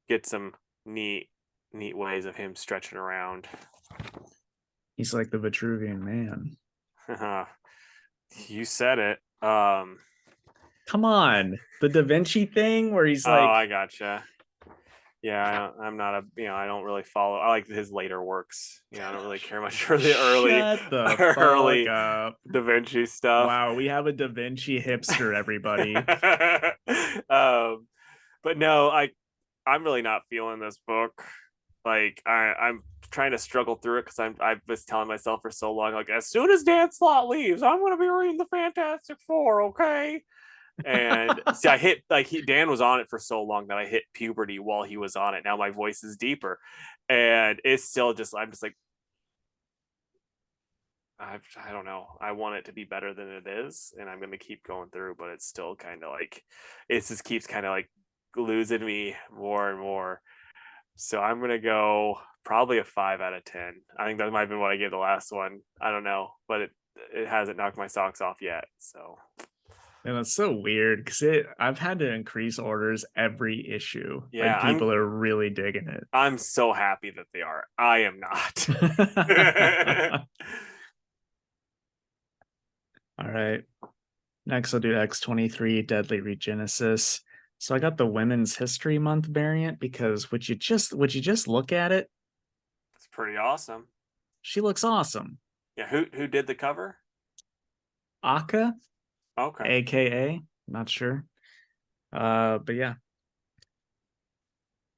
get some neat ways of him stretching around. He's like the Vitruvian Man. You said it. Come on, the Da Vinci thing where he's oh, like, I gotcha. Yeah, I'm not I don't really follow. I like his later works. I don't really care much for the early Da Vinci stuff. Wow, we have a Da Vinci hipster, everybody. But no, I'm really not feeling this book. Like I'm trying to struggle through it because I was telling myself for so long, like as soon as Dan Slott leaves, I'm gonna be reading the Fantastic Four, okay? And see, I hit Dan was on it for so long that I hit puberty while he was on it. Now my voice is deeper, and it's still just I'm just like I don't know. I want it to be better than it is, and I'm gonna keep going through, but it's still kind of like it just keeps kind of like losing me more and more. So I'm gonna go probably a 5 out of 10. I think that might have been what I gave the last one. I don't know, but it hasn't knocked my socks off yet. So. And that's so weird because I've had to increase orders every issue. Yeah, like people are really digging it. I'm so happy that they are. I am not. All right. Next, I'll do X-23 Deadly Regenesis. So I got the Women's History Month variant because would you just look at it? It's pretty awesome. She looks awesome. Yeah, who did the cover? Aka. Okay. AKA, not sure. But yeah.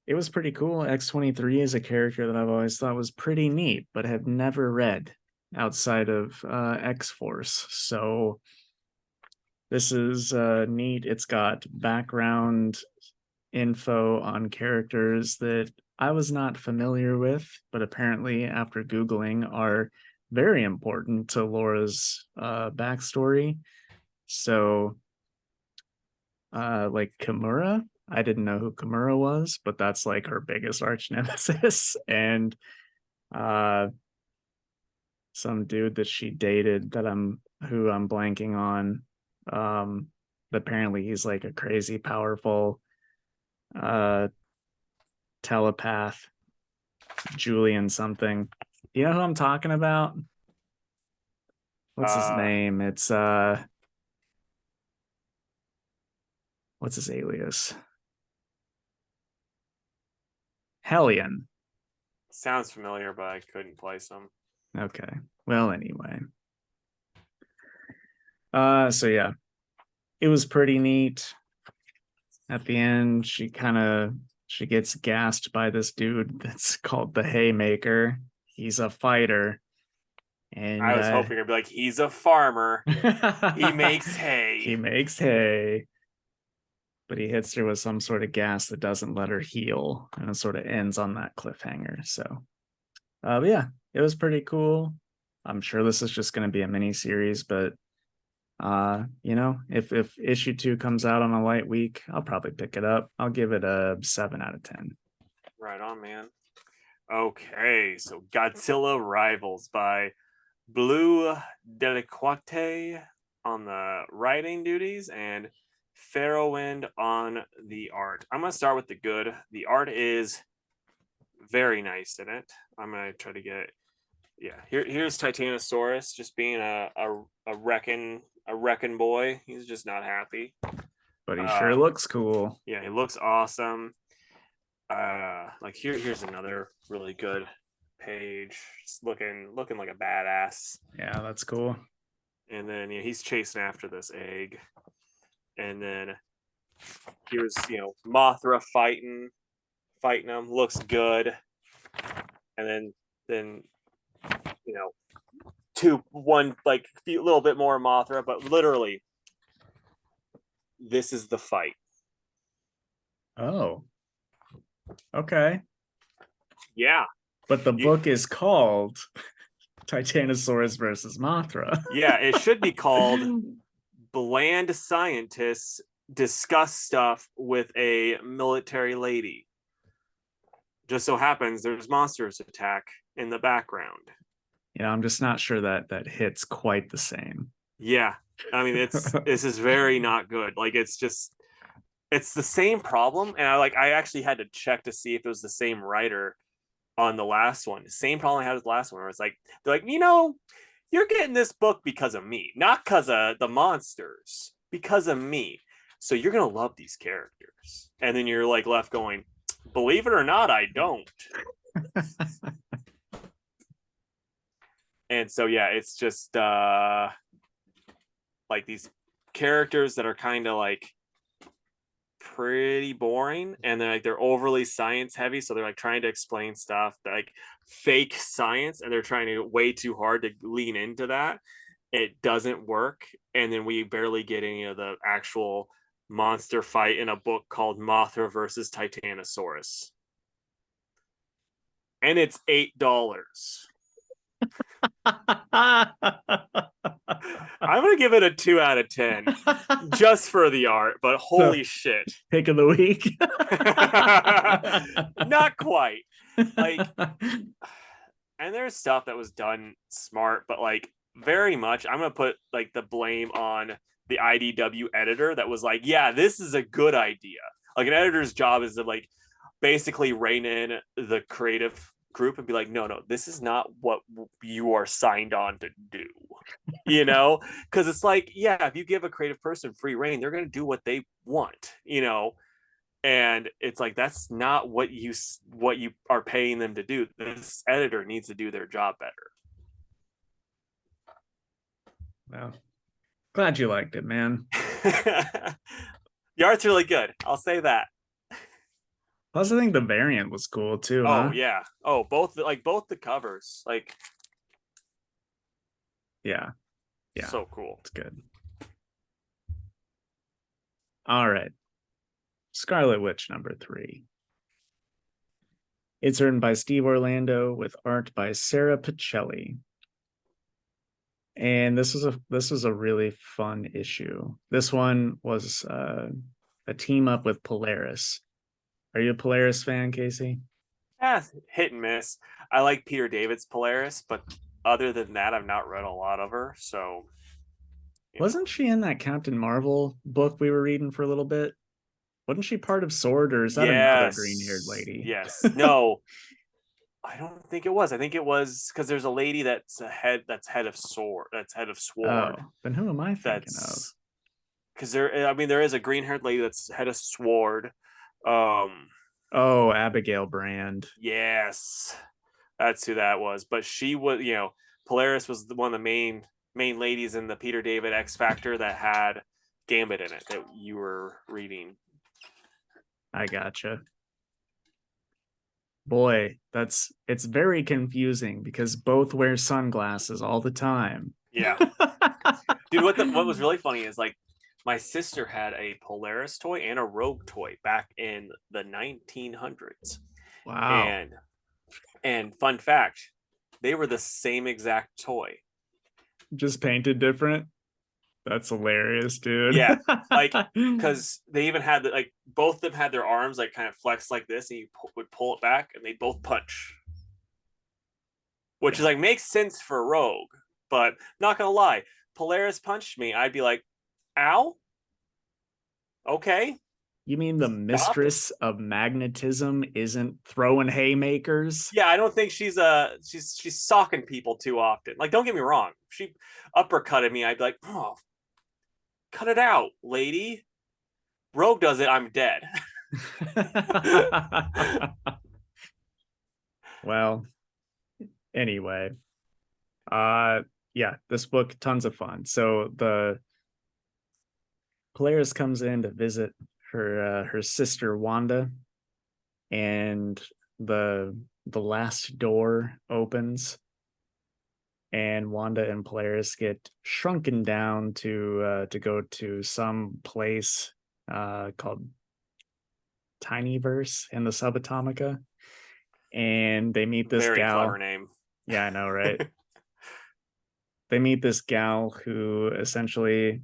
It was pretty cool. X-23 is a character that I've always thought was pretty neat, but have never read outside of X-Force. So this is neat. It's got background info on characters that I was not familiar with, but apparently after Googling are very important to Laura's backstory. So like Kimura, I didn't know who Kimura was, but that's like her biggest arch nemesis. And some dude that she dated that who I'm blanking on. Apparently he's like a crazy powerful telepath, Julian something. You know who I'm talking about? What's his name? It's what's his alias? Hellion. Sounds familiar, but I couldn't place him. Okay. Well, anyway. So yeah, it was pretty neat. At the end, she gets gassed by this dude that's called the Haymaker. He's a fighter. And I was hoping it'd be like, he's a farmer. He makes hay. He makes hay. But he hits her with some sort of gas that doesn't let her heal. And it sort of ends on that cliffhanger. So but yeah, it was pretty cool. I'm sure this is just going to be a mini series, but you know, if issue 2 comes out on a light week, I'll probably pick it up. I'll give it a 7 out of 10. Right on, man. Okay, so Godzilla Rivals by Blue Deliquate on the writing duties and Fairwind on the art. I'm gonna start with the good. The art is very nice in it. I'm gonna try to get here's Titanosaurus just being a wrecking boy. He's just not happy. But he sure looks cool. Yeah, he looks awesome. Like here's another really good page. Just looking like a badass. Yeah, that's cool. And then he's chasing after this egg. And then here's Mothra fighting him. Looks good. And then one like a little bit more Mothra, but literally this is the fight. Oh, okay. Yeah, but the book is called Titanosaurus versus Mothra. Yeah, it should be called Bland Scientists Discuss Stuff with a Military Lady. Just so happens there's monsters attack in the background. I'm just not sure that hits quite the same. Yeah, I mean this is very not good. Like it's the same problem, and I actually had to check to see if it was the same writer on the last one. Same problem I had with the last one, where it's like they're like, you're getting this book because of me, not because of the monsters, because of me. So you're gonna love these characters, and then you're like left going, believe it or not, I don't. And so yeah, it's just like these characters that are kind of like pretty boring, and then like they're overly science heavy, so they're like trying to explain stuff like fake science, and they're trying to way too hard to lean into that. It doesn't work, and then we barely get any of the actual monster fight in a book called Mothra versus Titanosaurus, and it's $8. I'm gonna give it a 2 out of 10 just for the art, but holy shit. Pick of the week. Not quite. Like, and there's stuff that was done smart, but like very much I'm gonna put like the blame on the IDW editor that was like, yeah, this is a good idea. Like an editor's job is to like basically rein in the creative group and be like, no, this is not what you are signed on to do, because it's like, yeah, if you give a creative person free reign, they're going to do what they want, and it's like, that's not what you are paying them to do. This editor needs to do their job better. Well, glad you liked it, man. The art's really good, I'll say that. Plus, I think the variant was cool too. Yeah. Oh, both the covers, like, yeah, so cool. It's good. All right, Scarlet Witch number 3. It's written by Steve Orlando with art by Sarah Pacelli. And this was a really fun issue. This one was a team up with Polaris. Are you a Polaris fan, Casey? Yeah, hit and miss. I like Peter David's Polaris, but other than that, I've not read a lot of her. So, Wasn't she in that Captain Marvel book we were reading for a little bit? Wasn't she part of Sword, or is that another green-haired yes, lady? yes, no, I don't think it was. I think it was because there's a lady that's head of Sword. That's head of Sword. Oh, then who am I thinking of? That's because there. I mean, there is a green haired lady that's head of Sword. Um, Oh, Abigail Brand. yes, that's who that was. But she was, Polaris was one of the main ladies in the Peter David X Factor that had Gambit in it that you were reading. I gotcha. Boy, it's very confusing because both wear sunglasses all the time. Yeah, dude. What was really funny is like my sister had a Polaris toy and a Rogue toy back in the 1900s. Wow. And fun fact, they were the same exact toy. Just painted different. That's hilarious, dude. Yeah, like because they even had like both of them had their arms like kind of flexed like this, and you would pull it back, and they both punch, which is like makes sense for Rogue, but not gonna lie, Polaris punched me, I'd be like, "Ow, okay." You mean the mistress of magnetism isn't throwing haymakers? Yeah, I don't think she's socking people too often. Like, don't get me wrong, if she uppercutted me, I'd be like, "Oh, cut it out, lady." Rogue does it, I'm dead. Well, anyway, yeah, this book, tons of fun. So the Polaris comes in to visit her sister Wanda, and the last door opens, and Wanda and Polaris get shrunken down to go to some place called Tinyverse in the Subatomica, and they meet this Very gal. clever name. Yeah, I know, right? They meet this gal who essentially,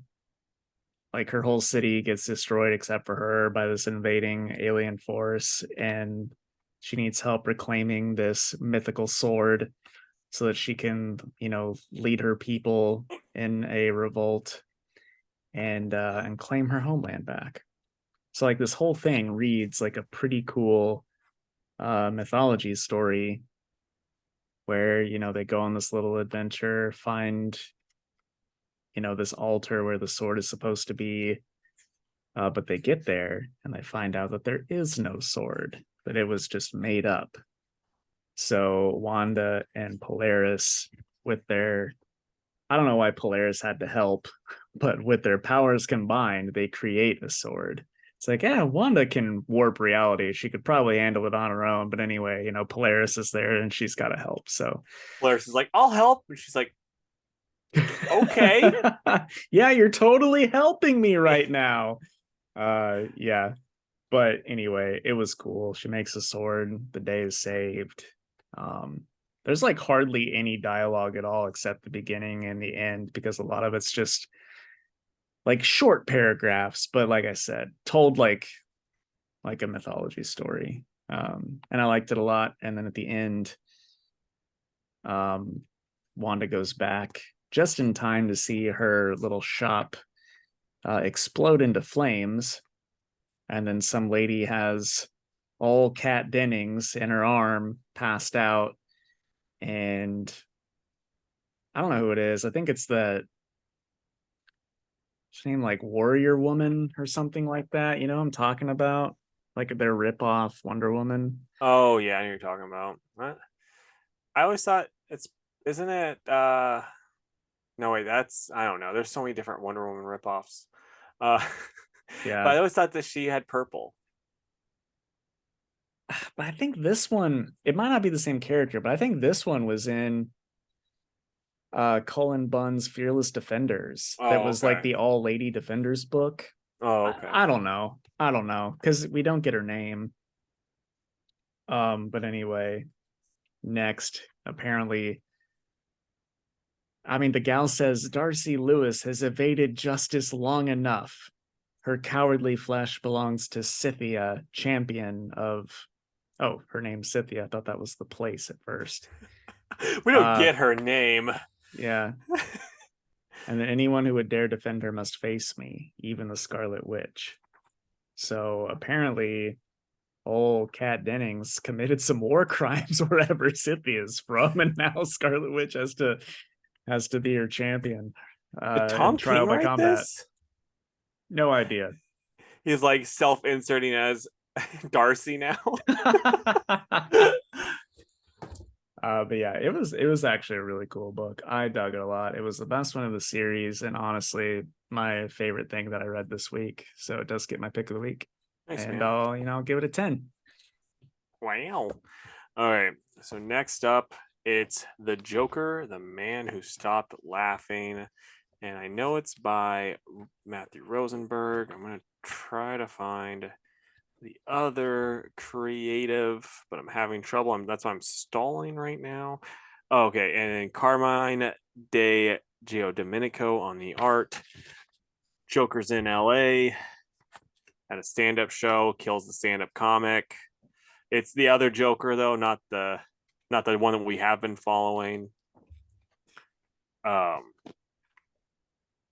like, her whole city gets destroyed except for her by this invading alien force, and she needs help reclaiming this mythical sword so that she can, lead her people in a revolt and claim her homeland back. So like this whole thing reads like a pretty cool mythology story where, they go on this little adventure, find, this altar where the sword is supposed to be, but they get there and they find out that there is no sword, that it was just made up. So Wanda and Polaris, with their, I don't know why Polaris had to help, but with their powers combined, they create a sword. It's like, yeah, Wanda can warp reality. She could probably handle it on her own. But anyway, Polaris is there and she's got to help. So Polaris is like, "I'll help." And she's like, "Okay." Yeah, you're totally helping me right now. Yeah. But anyway, it was cool. She makes a sword. The day is saved. There's like hardly any dialogue at all except the beginning and the end, because a lot of it's just like short paragraphs, but like I said, told like a mythology story. And I liked it a lot. And then at the end, Wanda goes back just in time to see her little shop explode into flames, and then some lady has all Kat Dennings in her arm, passed out, and I don't know who it is. I think it's she's named like Warrior Woman or something like that. I'm talking about, like their rip-off Wonder Woman. Oh yeah, I know you're talking about. What? I always thought isn't it no wait, that's I don't know. There's so many different Wonder Woman ripoffs. Yeah. But I always thought that she had purple. But I think this one, it might not be the same character, but I think this one was in Cullen Bunn's Fearless Defenders. That was okay. like the all lady defenders book. Oh, okay. I don't know because we don't get her name. But anyway, next, apparently, I mean, the gal says Darcy Lewis has evaded justice long enough. Her cowardly flesh belongs to Scythia, champion of. Oh, her name's Scythia. I thought that was the place at first. We don't get her name. Yeah. And then anyone who would dare defend her must face me, even the Scarlet Witch. So apparently, old Kat Dennings committed some war crimes wherever Scythia's from, and now Scarlet Witch has to be her champion. Did Tom trial King by write combat. this? No idea. He's like self-inserting as Darcy now. But yeah, it was actually a really cool book. I dug it a lot. It was the best one of the series, and honestly, my favorite thing that I read this week. So it does get my pick of the week. Nice, and man. I'll give it a 10. Wow. All right. So next up, it's The Joker, the Man Who Stopped Laughing. And I know it's by Matthew Rosenberg. I'm going to try to find the other creative, but I'm having trouble. That's why I'm stalling right now. Okay. And then Carmine de Giandomenico on the art. Joker's in LA at a stand-up show, kills the stand-up comic. It's the other Joker though, not the one that we have been following.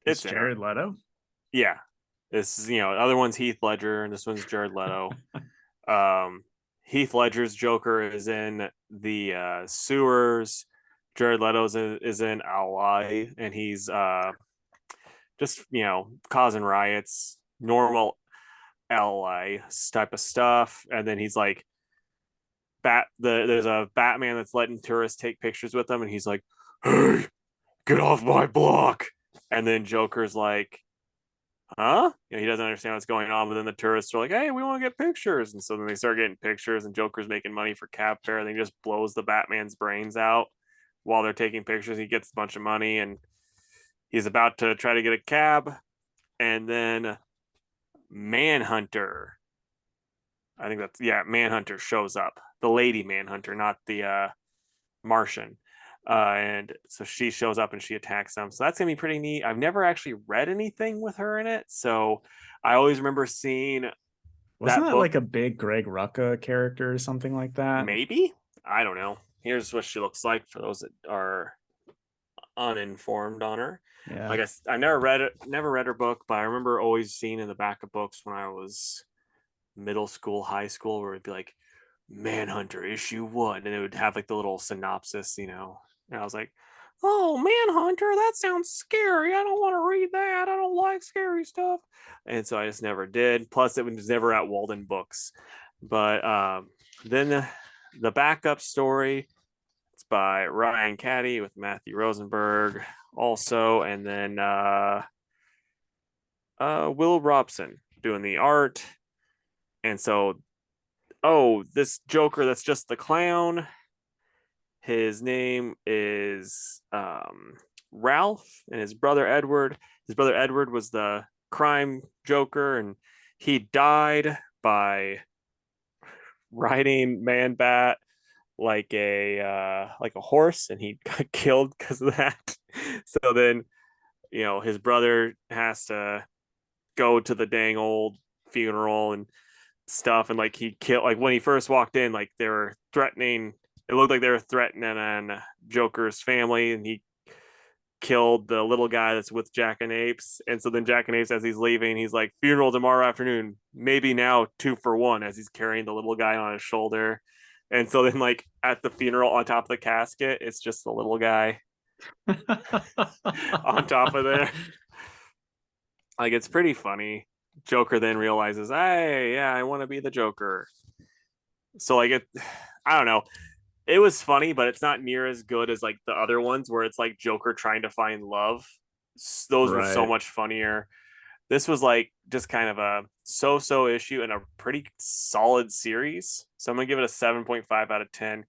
It's Jared Leto. Yeah, this is, the other one's Heath Ledger, and this one's Jared Leto. Heath Ledger's Joker is in the sewers. Jared Leto's is in LA, and he's just causing riots, normal LA type of stuff. And then he's like, there's a Batman that's letting tourists take pictures with him, and he's like, "Hey, get off my block!" And then Joker's like, "Huh?" He doesn't understand what's going on. But then the tourists are like, "Hey, we want to get pictures," and so then they start getting pictures, and Joker's making money for cab fare. And he just blows the Batman's brains out while they're taking pictures. He gets a bunch of money, and he's about to try to get a cab, and then Manhunter. I think Manhunter shows up. The lady Manhunter, not the Martian. And so she shows up and she attacks them. So that's gonna be pretty neat. I've never actually read anything with her in it, so I always remember seeing Wasn't that book. like a big Greg Rucka character or something like that? Maybe, I don't know. Here's what she looks like for those that are uninformed on her. Yeah. I guess I've never read her book, but I remember always seeing in the back of books when I was middle school, high school, where it'd be like Manhunter issue 1, and it would have like the little synopsis, and I was like, "Oh, Manhunter, that sounds scary. I don't want to read that. I don't like scary stuff." And so I just never did. Plus, it was never at Walden Books. But then the backup story, it's by Ryan Caddy with Matthew Rosenberg also, and then Will Robson doing the art. And so, this Joker that's just the clown, his name is Ralph, and his brother Edward. His brother Edward was the crime Joker, and he died by riding Man Bat like a horse, and he got killed because of that. So then, his brother has to go to the dang old funeral and stuff, and like he killed, like when he first walked in, like they were threatening. It looked like they were threatening on Joker's family, and he killed the little guy that's with Jackanapes. And so then Jackanapes, as he's leaving, he's like, "Funeral tomorrow afternoon, maybe now 2 for 1," as he's carrying the little guy on his shoulder. And so then, like, at the funeral, on top of the casket, it's just the little guy on top of there. Like, it's pretty funny. Joker then realizes, "Hey, yeah, I want to be the Joker." So like I don't know. It was funny, but it's not near as good as like the other ones where it's like Joker trying to find love. Those were so much funnier. This was like just kind of a so-so issue and a pretty solid series. So I'm gonna give it a 7.5 out of 10.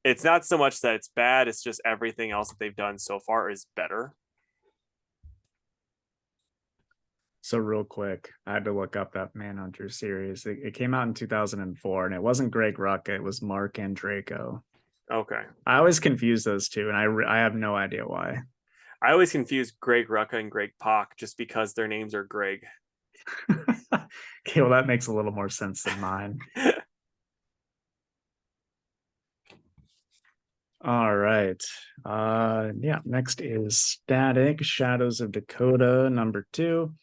It's not so much that it's bad, it's just everything else that they've done so far is better. So real quick, I had to look up that Manhunter series. It came out in 2004, and it wasn't Greg Rucka, it was Mark Andreyko. Okay. I always confuse those two, and I have no idea why. I always confuse Greg Rucka and Greg Pak just because their names are Greg. Okay, well, that makes a little more sense than mine. All right. Yeah, next is Static, Shadows of Dakota, #2.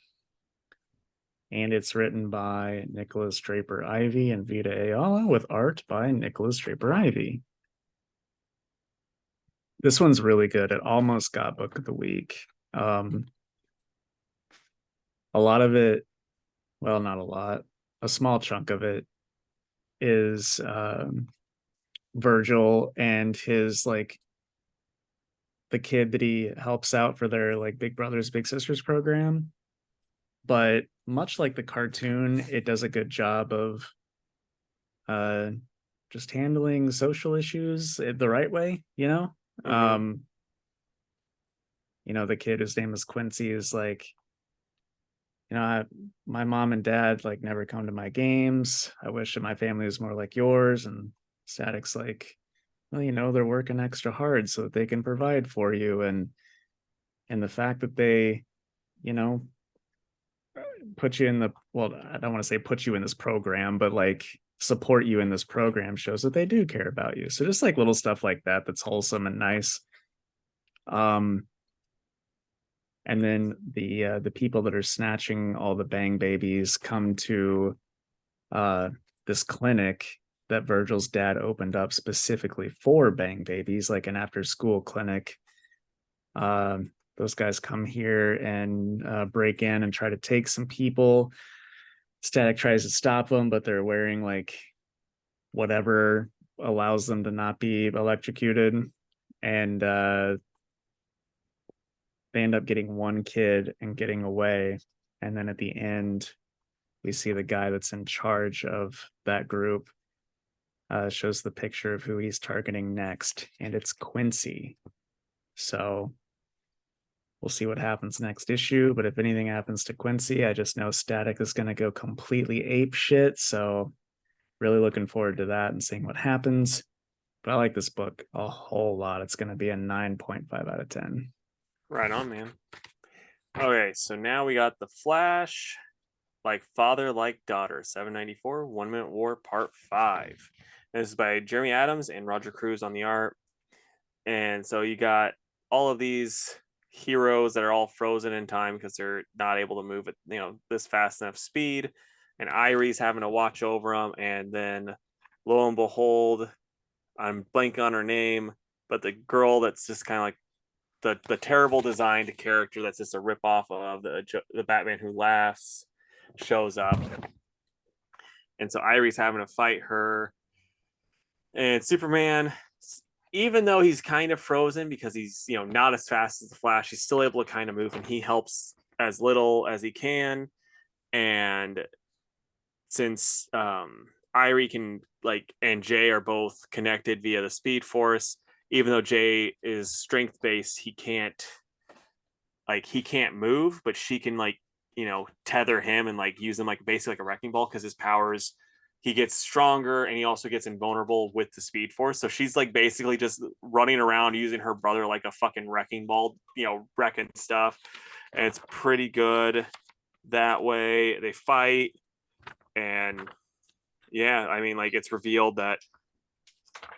And it's written by Nicholas Draper Ivy and Vita Ayala with art by Nicholas Draper Ivy. This one's really good. It almost got Book of the Week. A lot of it, well, not a lot, a small chunk of it is Virgil and his like the kid that he helps out for their like Big Brothers Big Sisters program. But much like the cartoon, it does a good job of just handling social issues the right way, you know? Mhm. You know, the kid whose name is Quincy is like, you know, my mom and dad like never come to my games. I wish that my family was more like yours. And Static's like, well, you know, they're working extra hard so that they can provide for you. And the fact that they, you know, put you in the, well, I don't want to say put you in this program, but like support you in this program shows that they do care about you. So just like little stuff like that that's wholesome and nice. And then the people that are snatching all the bang babies come to this clinic that Virgil's dad opened up specifically for bang babies, like an after school clinic. Those guys come here and break in and try to take some people. Static tries to stop them, but they're wearing like whatever allows them to not be electrocuted. And they end up getting one kid and getting away. And then at the end, we see the guy that's in charge of that group shows the picture of who he's targeting next, and it's Quincy. So we'll see what happens next issue. But if anything happens to Quincy, I just know Static is going to go completely ape shit. So really looking forward to that and seeing what happens. But I like this book a whole lot. It's going to be a 9.5 out of 10. Right on, man. Okay, so now we got The Flash, Like Father, Like Daughter, 794, 1 Minute War, Part 5. And this is by Jeremy Adams and Roger Cruz on the art. And so you got all of these heroes that are all frozen in time because they're not able to move at this fast enough speed. And Irie's having to watch over them. And then lo and behold, I'm blanking on her name, but the girl that's just kind of like the terrible designed character that's just a rip off of the Batman Who Laughs shows up, and so Irie's having to fight her. And Superman, even though he's kind of frozen because he's not as fast as the Flash, he's still able to kind of move, and he helps as little as he can. And since Irie can and Jay are both connected via the Speed Force, even though Jay is strength based, he can't move, but she can tether him and use him basically like a wrecking ball because his powers, he gets stronger and he also gets invulnerable with the Speed Force. So she's basically just running around using her brother like a fucking wrecking ball, wrecking stuff. And it's pretty good that way. They fight, and yeah, I mean, it's revealed that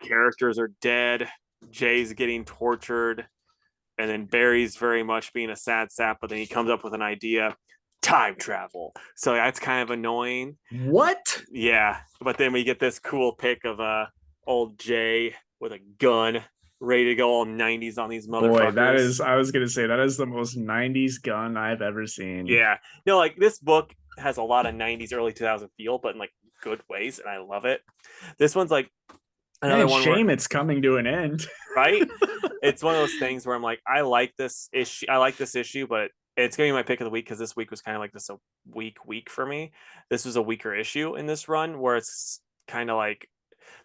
characters are dead. Jay's getting tortured, and then Barry's very much being a sad sap, but then he comes up with an idea: time travel. So that's kind of annoying. What? Yeah, but then we get this cool pic of old Jay with a gun, ready to go all 90s on these motherfuckers. Boy, that is, I was gonna say, that is the most 90s gun I've ever seen. Yeah, this book has a lot of 90s, early 2000 feel, but in good ways, and I love it. This one's another one. Shame it's coming to an end. Right? It's one of those things where I'm I like this issue, but it's gonna be my pick of the week because this week was kind of this a week for me. This was a weaker issue in this run where it's kind of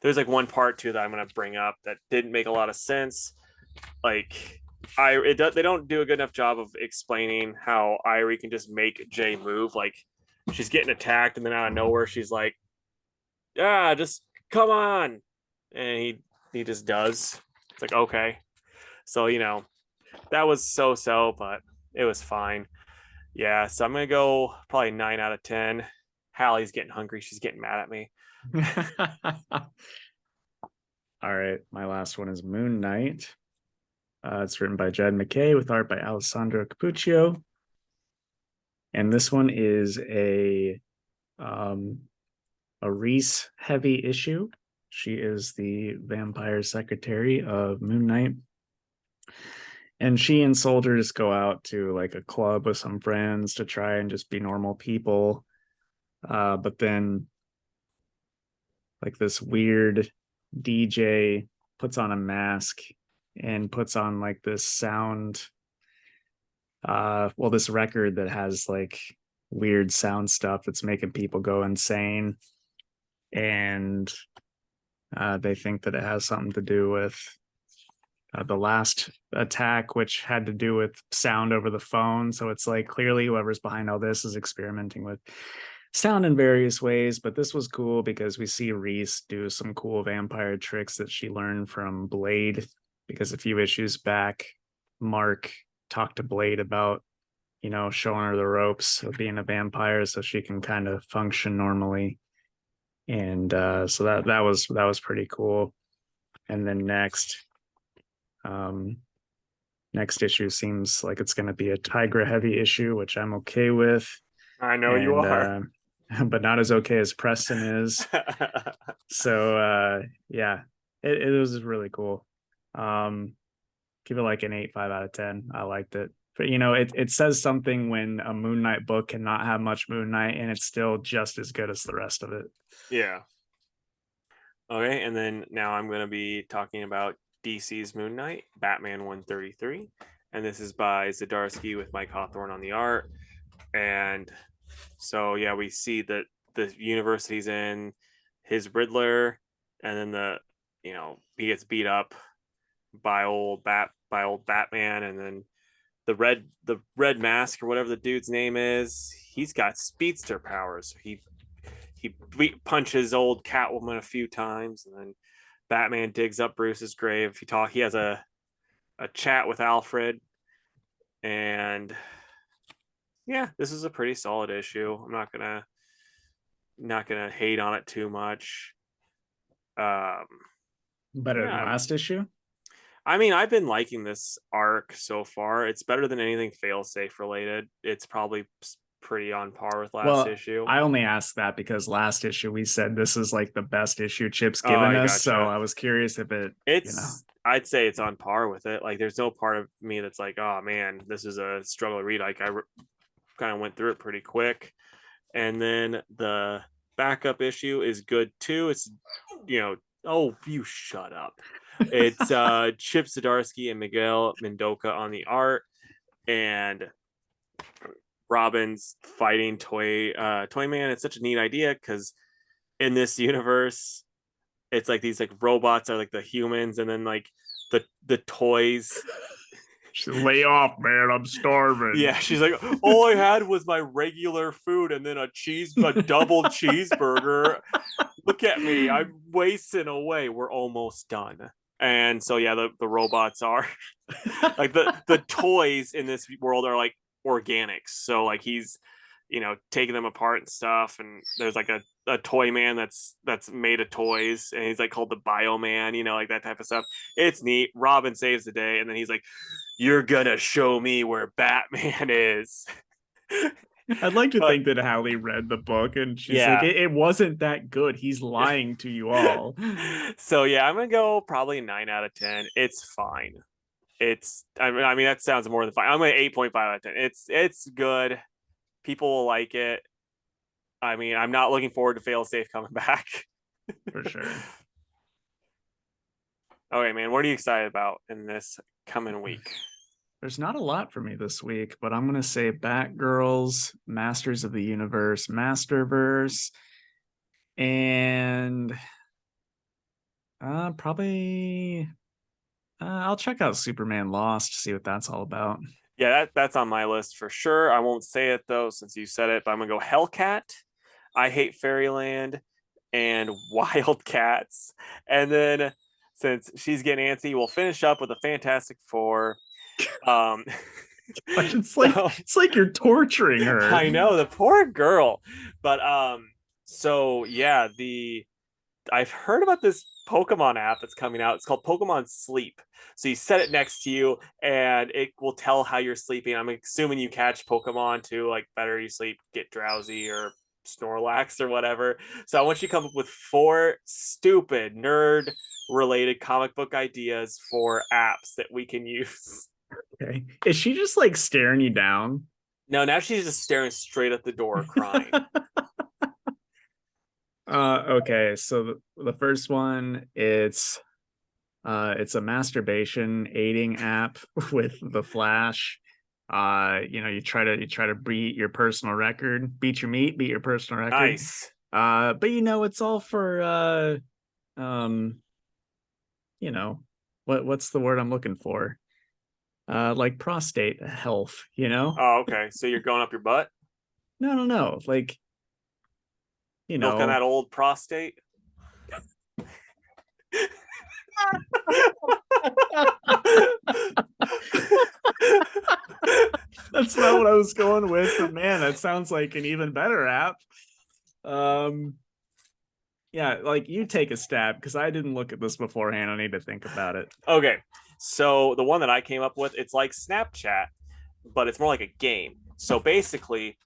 there's one part too that I'm gonna bring up that didn't make a lot of sense. they don't do a good enough job of explaining how Irie can just make Jay move. Like she's getting attacked, and then out of nowhere, she's like, "Yeah, just come on," and he just does. It's like okay, so that was so, but it was fine. Yeah, so I'm gonna go probably 9 out of 10. Hallie's getting hungry. She's getting mad at me. All right, my last one is Moon Knight. It's written by Jed McKay with art by Alessandro Capuccio. And this one is a Reese heavy issue. She is the vampire secretary of Moon Knight. And she and soldiers go out to like a club with some friends to try and just be normal people. But then like this weird DJ puts on a mask and puts on like this sound this record that has like weird sound stuff that's making people go insane, and they think that it has something to do with the last attack, which had to do with sound over the phone. So it's like clearly whoever's behind all this is experimenting with sound in various ways. But this was cool because we see Reese do some cool vampire tricks that she learned from Blade, because a few issues back Mark talked to Blade about showing her the ropes of being a vampire so she can kind of function normally. And so that was pretty cool. And then next issue seems like it's going to be a Tigra heavy issue, which I'm okay with. I know you are. But not as okay as Preston is. So yeah, it was really cool. Give it like an 8.5 out of 10. I liked it. But it says something when a Moon Knight book cannot have much Moon Knight and it's still just as good as the rest of it. Yeah. Okay, and then now I'm going to be talking about DC's Moon Knight, Batman 133. And this is by Zdarsky with Mike Hawthorne on the art. And so, yeah, we see that the university's in, his Riddler, and then he gets beat up by old Batman, and then the red mask or whatever the dude's name is, he's got speedster powers. He punches old Catwoman a few times, and then Batman digs up Bruce's grave. He has a chat with Alfred, and yeah, this is a pretty solid issue. I'm not gonna hate on it too much. Better than last issue. I mean, I've been liking this arc so far. It's better than anything failsafe related. It's probably pretty on par with last issue. I only asked that because last issue we said this is like the best issue Chip's given us. Gotcha. So I was curious if I'd say it's on par with it. Like, there's no part of me that's like, oh man, this is a struggle to read. Like, I kind of went through it pretty quick. And then the backup issue is good too. It's oh, you shut up. It's Chip Zdarsky and Miguel Mendoza on the art, and Robin's fighting Toyman. It's such a neat idea because in this universe, it's like these like robots are like the humans, and then like the toys. Lay off, man, I'm starving. Yeah, she's like, all I had was my regular food and then a double cheeseburger. Look at me, I'm wasting away. We're almost done. And so yeah, the robots are like the toys in this world are like organics. So like he's taking them apart and stuff, and there's like a toy man that's made of toys, and he's like called the Bioman, like that type of stuff. It's neat. Robin saves the day, and then he's like, you're gonna show me where Batman is. I'd like to think that Hallie read the book and she's like, it wasn't that good. He's lying to you all. So yeah, I'm gonna go probably 9 out of 10. It's fine. I mean that sounds more than fine. I'm at 8.5 out of 10. It's good. People will like it. I mean, I'm not looking forward to Failsafe coming back. For sure. Okay, man, what are you excited about in this coming week? There's not a lot for me this week, but I'm going to say Batgirls, Masters of the Universe, Masterverse, and probably I'll check out Superman Lost, see what that's all about. Yeah, that's on my list for sure. I won't say it though, since you said it, but I'm gonna go Hellcat. I Hate Fairyland and Wildcats. And then since she's getting antsy, we'll finish up with the Fantastic Four. Um It's so like you're torturing her. I know, the poor girl. But so yeah, I've heard about this Pokemon app that's coming out. It's called Pokemon Sleep. So you set it next to you and it will tell how you're sleeping. I'm assuming you catch Pokemon to like better you sleep, get drowsy or Snorlax or whatever. So I want you to come up with 4 stupid nerd related comic book ideas for apps that we can use. Okay. Is she just like staring you down? No, now she's just staring straight at the door crying. Okay, so the first one, it's a masturbation aiding app with the Flash. You try to beat your personal record, beat your meat, beat your personal record. Nice. But it's all for what's the word I'm looking for? Like prostate health, Oh, okay. So you're going up your butt? No. Like, Milk on that old prostate? That's not what I was going with, but man, that sounds like an even better app. Yeah, like you take a stab because I didn't look at this beforehand. I need to think about it. Okay, so the one that I came up with, it's like Snapchat, but it's more like a game. So basically,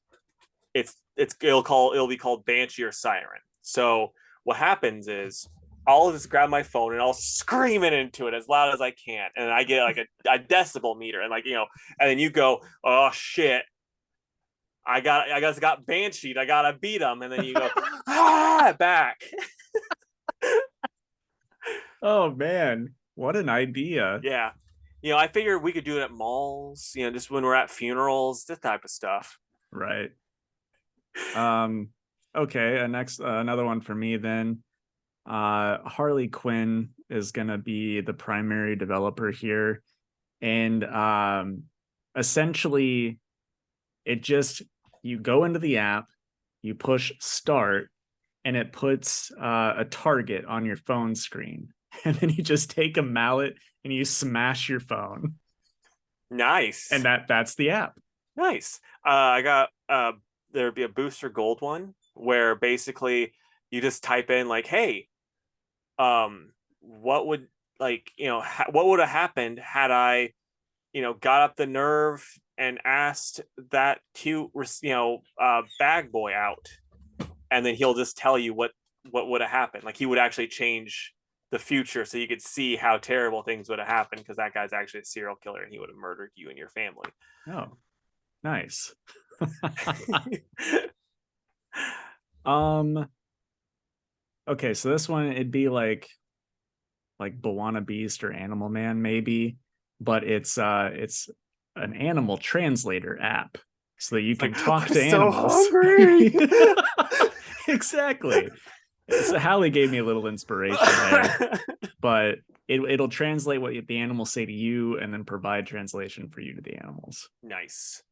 it'll be called Banshee or Siren. So what happens is I'll just grab my phone and I'll scream it into it as loud as I can, and I get like a decibel meter, and and then you go, oh shit, I just got bansheed, I gotta beat him, and then you go back. Oh man, what an idea. Yeah. I figured we could do it at malls, just when we're at funerals, this type of stuff. Right. Okay, another one for me then. Harley Quinn is gonna be the primary developer here, and essentially you go into the app, you push start, and it puts a target on your phone screen, and then you just take a mallet and you smash your phone. Nice. And that's the app. Nice. I got there'd be a Booster Gold one where basically you just type in like, hey, what would what would have happened had I got up the nerve and asked that cute bag boy out, and then he'll just tell you what would have happened. Like he would actually change the future so you could see how terrible things would have happened, because that guy's actually a serial killer and he would have murdered you and your family. Oh, nice. Okay, so this one, it'd be like Bawana Beast or Animal Man maybe, but it's an animal translator app so that you can talk to animals. So hungry. Exactly. So Hallie gave me a little inspiration there, but it'll translate what the animals say to you and then provide translation for you to the animals. Nice.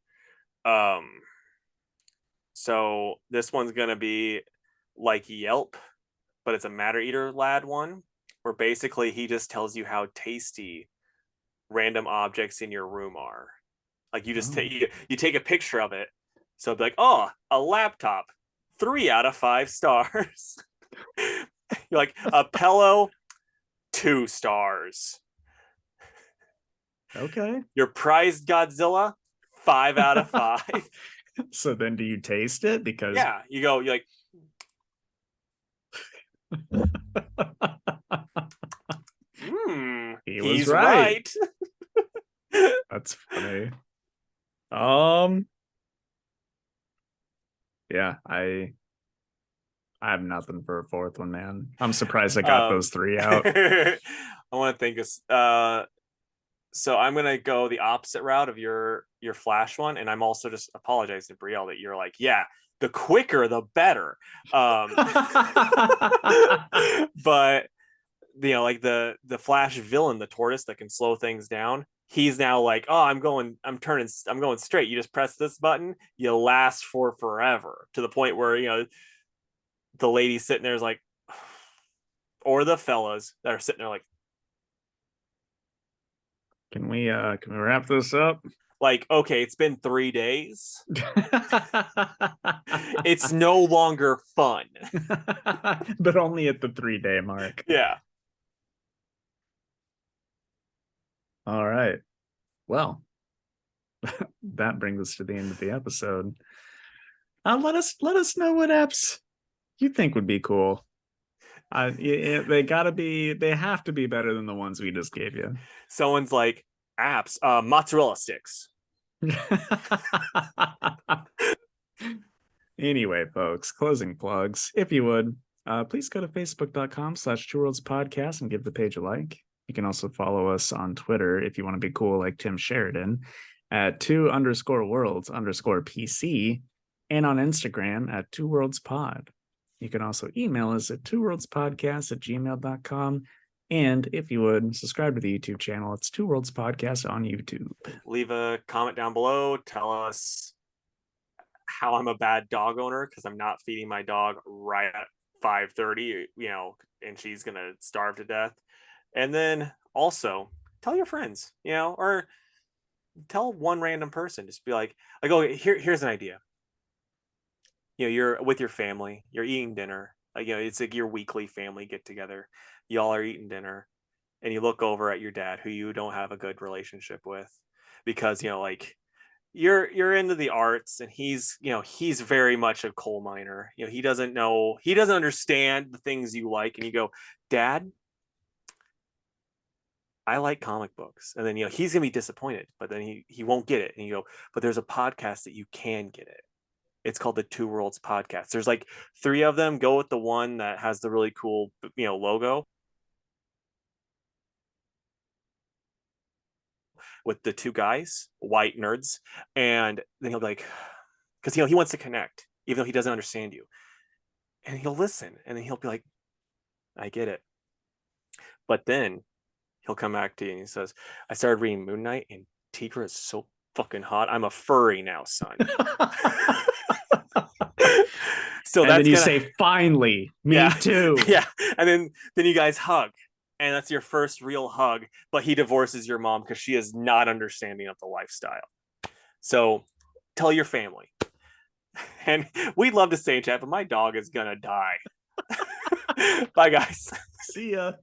So this one's gonna be like Yelp, but it's a Matter Eater Lad one, where basically he just tells you how tasty random objects in your room are. Like you just you take a picture of it, so it'd be like, oh, a laptop, 3 out of 5 stars. You're like, a pillow, 2 stars. Okay. Your prized Godzilla, 5 out of 5. So then do you taste it? Because yeah, you're like, he's right. That's funny. Yeah, I have nothing for a fourth one, man. I'm surprised I got those 3 out. I want to think of so I'm gonna go the opposite route of your Flash one, and I'm also just apologizing to Brielle that you're like, yeah, the quicker the better. But like the Flash villain, the tortoise that can slow things down. He's now like, oh, I'm going straight. You just press this button, you last for forever, to the point where, the lady sitting there is like, or the fellas that are sitting there like, Can we wrap this up? like, okay, it's been 3 days. It's no longer fun. But only at the 3-day mark. Yeah. All right. Well, that brings us to the end of the episode. Let us know what apps you think would be cool. They have to be better than the ones we just gave you. Someone's like, apps, mozzarella sticks. Anyway, folks, closing plugs. If you would, please go to facebook.com/2worldspodcast and give the page a like. You can also follow us on Twitter if you want to be cool like Tim Sheridan at 2_worlds_PC, and on Instagram at 2worldspod. You can also email us at 2worldspodcast@gmail.com. And if you would, subscribe to the YouTube channel. It's 2 Worlds Podcast on YouTube. Leave a comment down below. Tell us how I'm a bad dog owner because I'm not feeding my dog right at 5:30, and she's going to starve to death. And then also tell your friends, or tell one random person. Just be like, oh, here's an idea. You're with your family, you're eating dinner. It's like your weekly family get together. Y'all are eating dinner, and you look over at your dad, who you don't have a good relationship with, because you're into the arts, and he's very much a coal miner. He doesn't understand the things you like, and you go, Dad, I like comic books. And then he's gonna be disappointed, but then he won't get it. And you go, but there's a podcast that you can get it. It's called the 2 Worlds Podcast. There's like 3 of them. Go with the one that has the really cool logo with the 2 guys, white nerds. And then he'll be like, because he wants to connect even though he doesn't understand you, and he'll listen, and then he'll be like, I get it. But then he'll come back to you and he says, I started reading Moon Knight, and Tigra is so fucking hot. I'm a furry now, son. So and then you say, finally, me too. Yeah. And then you guys hug, and that's your first real hug. But he divorces your mom because she is not understanding of the lifestyle. So tell your family. And we'd love to stay in chat, but my dog is gonna die. Bye, guys. See ya.